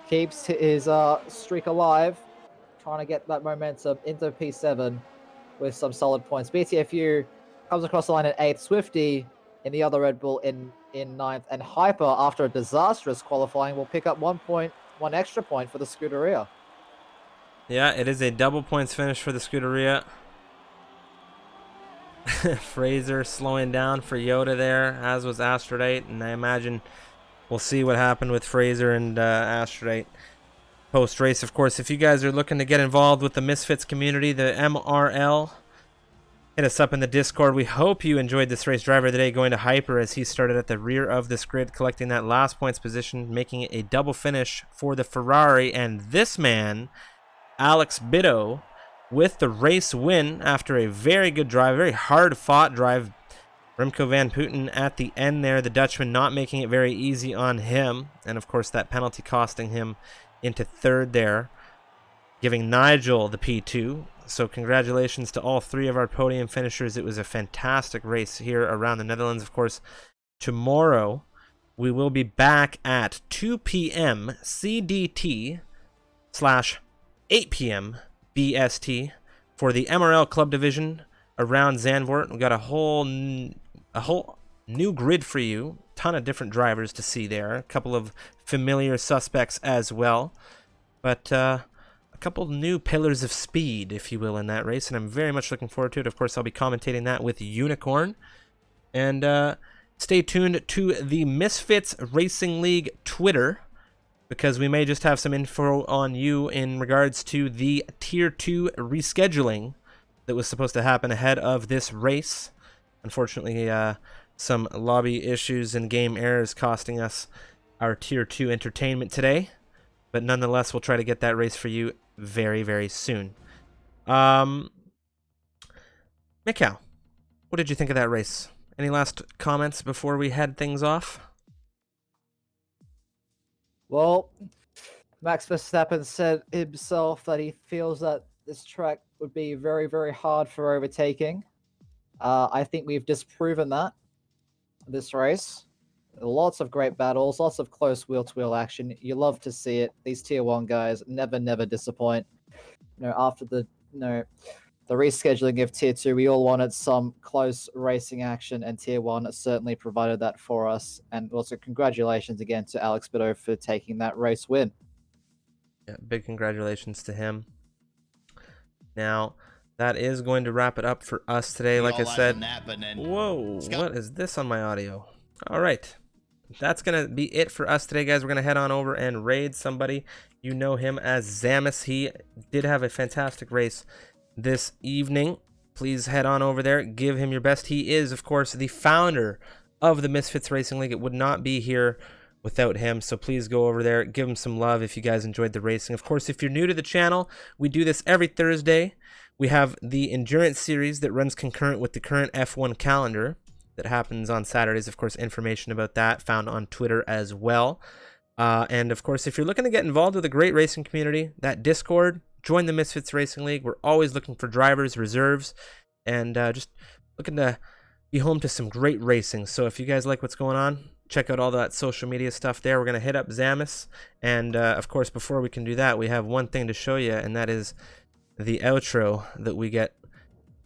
keeps his streak alive, trying to get that momentum into P7 with some solid points. BTFU comes across the line in 8th. Swifty in the other Red Bull in 9th. And Hyper, after a disastrous qualifying, will pick up 1 extra point for the Scuderia. Yeah, it is a double points finish for the Scuderia. Fraser slowing down for Yoda there, as was Astrodate, and I imagine we'll see what happened with Fraser and Astrodate post-race. Of course, if you guys are looking to get involved with the Misfits community, the MRL, hit us up in the Discord. We hope you enjoyed this race. Driver of the day going to Hyper, as he started at the rear of this grid, collecting that last points position, making it a double finish for the Ferrari. And this man, Alex Bitter, with the race win after a very good drive, very hard-fought drive. Remco Van Putten at the end there, the Dutchman not making it very easy on him. And, of course, that penalty costing him into 3rd there, giving Nigel the P2. So congratulations to all 3 of our podium finishers. It was a fantastic race here around the Netherlands. Of course, tomorrow we will be back at 2 p.m. CDT / 8 p.m. BST. For the MRL Club Division around Zandvoort, we've got a whole new grid for you. Ton of different drivers to see there. A couple of familiar suspects as well. But a couple new pillars of speed, if you will, in that race, and I'm very much looking forward to it. Of course, I'll be commentating that with Unicorn. And stay tuned to the Misfits Racing League Twitter, because we may just have some info on you in regards to the Tier 2 rescheduling that was supposed to happen ahead of this race. Unfortunately, some lobby issues and game errors costing us our Tier 2 entertainment today. But nonetheless, we'll try to get that race for you very, very soon. Mikcow, what did you think of that race? Any last comments before we head things off? Well, Max Verstappen said himself that he feels that this track would be very, very hard for overtaking. I think we've disproven that this race. Lots of great battles, lots of close wheel-to-wheel action. You love to see it. These Tier 1 guys never, never disappoint. After the rescheduling of Tier 2, we all wanted some close racing action, and Tier 1 certainly provided that for us. And also congratulations again to Alex Bideau for taking that race win. Yeah, big congratulations to him. Now, that is going to wrap it up for us today. Like I said, whoa, what is this on my audio? All right, that's going to be it for us today, guys. We're going to head on over and raid somebody. You know him as Zamus. He did have a fantastic race this evening. Please head on over there, give him your best. He is, of course, the founder of the Misfits Racing League. It would not be here without him, so please go over there, give him some love if you guys enjoyed the racing. Of course, if you're new to the channel, we do this every Thursday. We have the Endurance Series that runs concurrent with the current F1 calendar that happens on Saturdays. Of course, information about that found on Twitter as well. And of course, if you're looking to get involved with a great racing community, that Discord, join the Misfits Racing League. We're always looking for drivers, reserves, and just looking to be home to some great racing. So if you guys like what's going on, check out all that social media stuff there. We're going to hit up Zamus. And of course, before we can do that, we have one thing to show you, and that is the outro that we get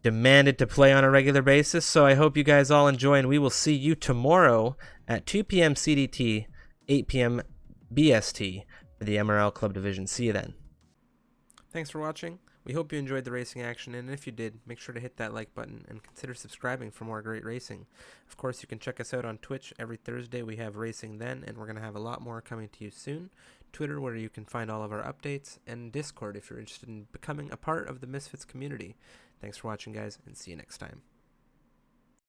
demanded to play on a regular basis. So I hope you guys all enjoy, and we will see you tomorrow at 2 p.m. CDT, 8 p.m. BST for the MRL Club Division. See you then. Thanks for watching. We hope you enjoyed the racing action, and if you did, make sure to hit that like button and consider subscribing for more great racing. Of course, you can check us out on Twitch. Every Thursday we have racing then, and we're going to have a lot more coming to you soon. Twitter, where you can find all of our updates, and Discord if you're interested in becoming a part of the Misfits community. Thanks for watching, guys, and see you next time.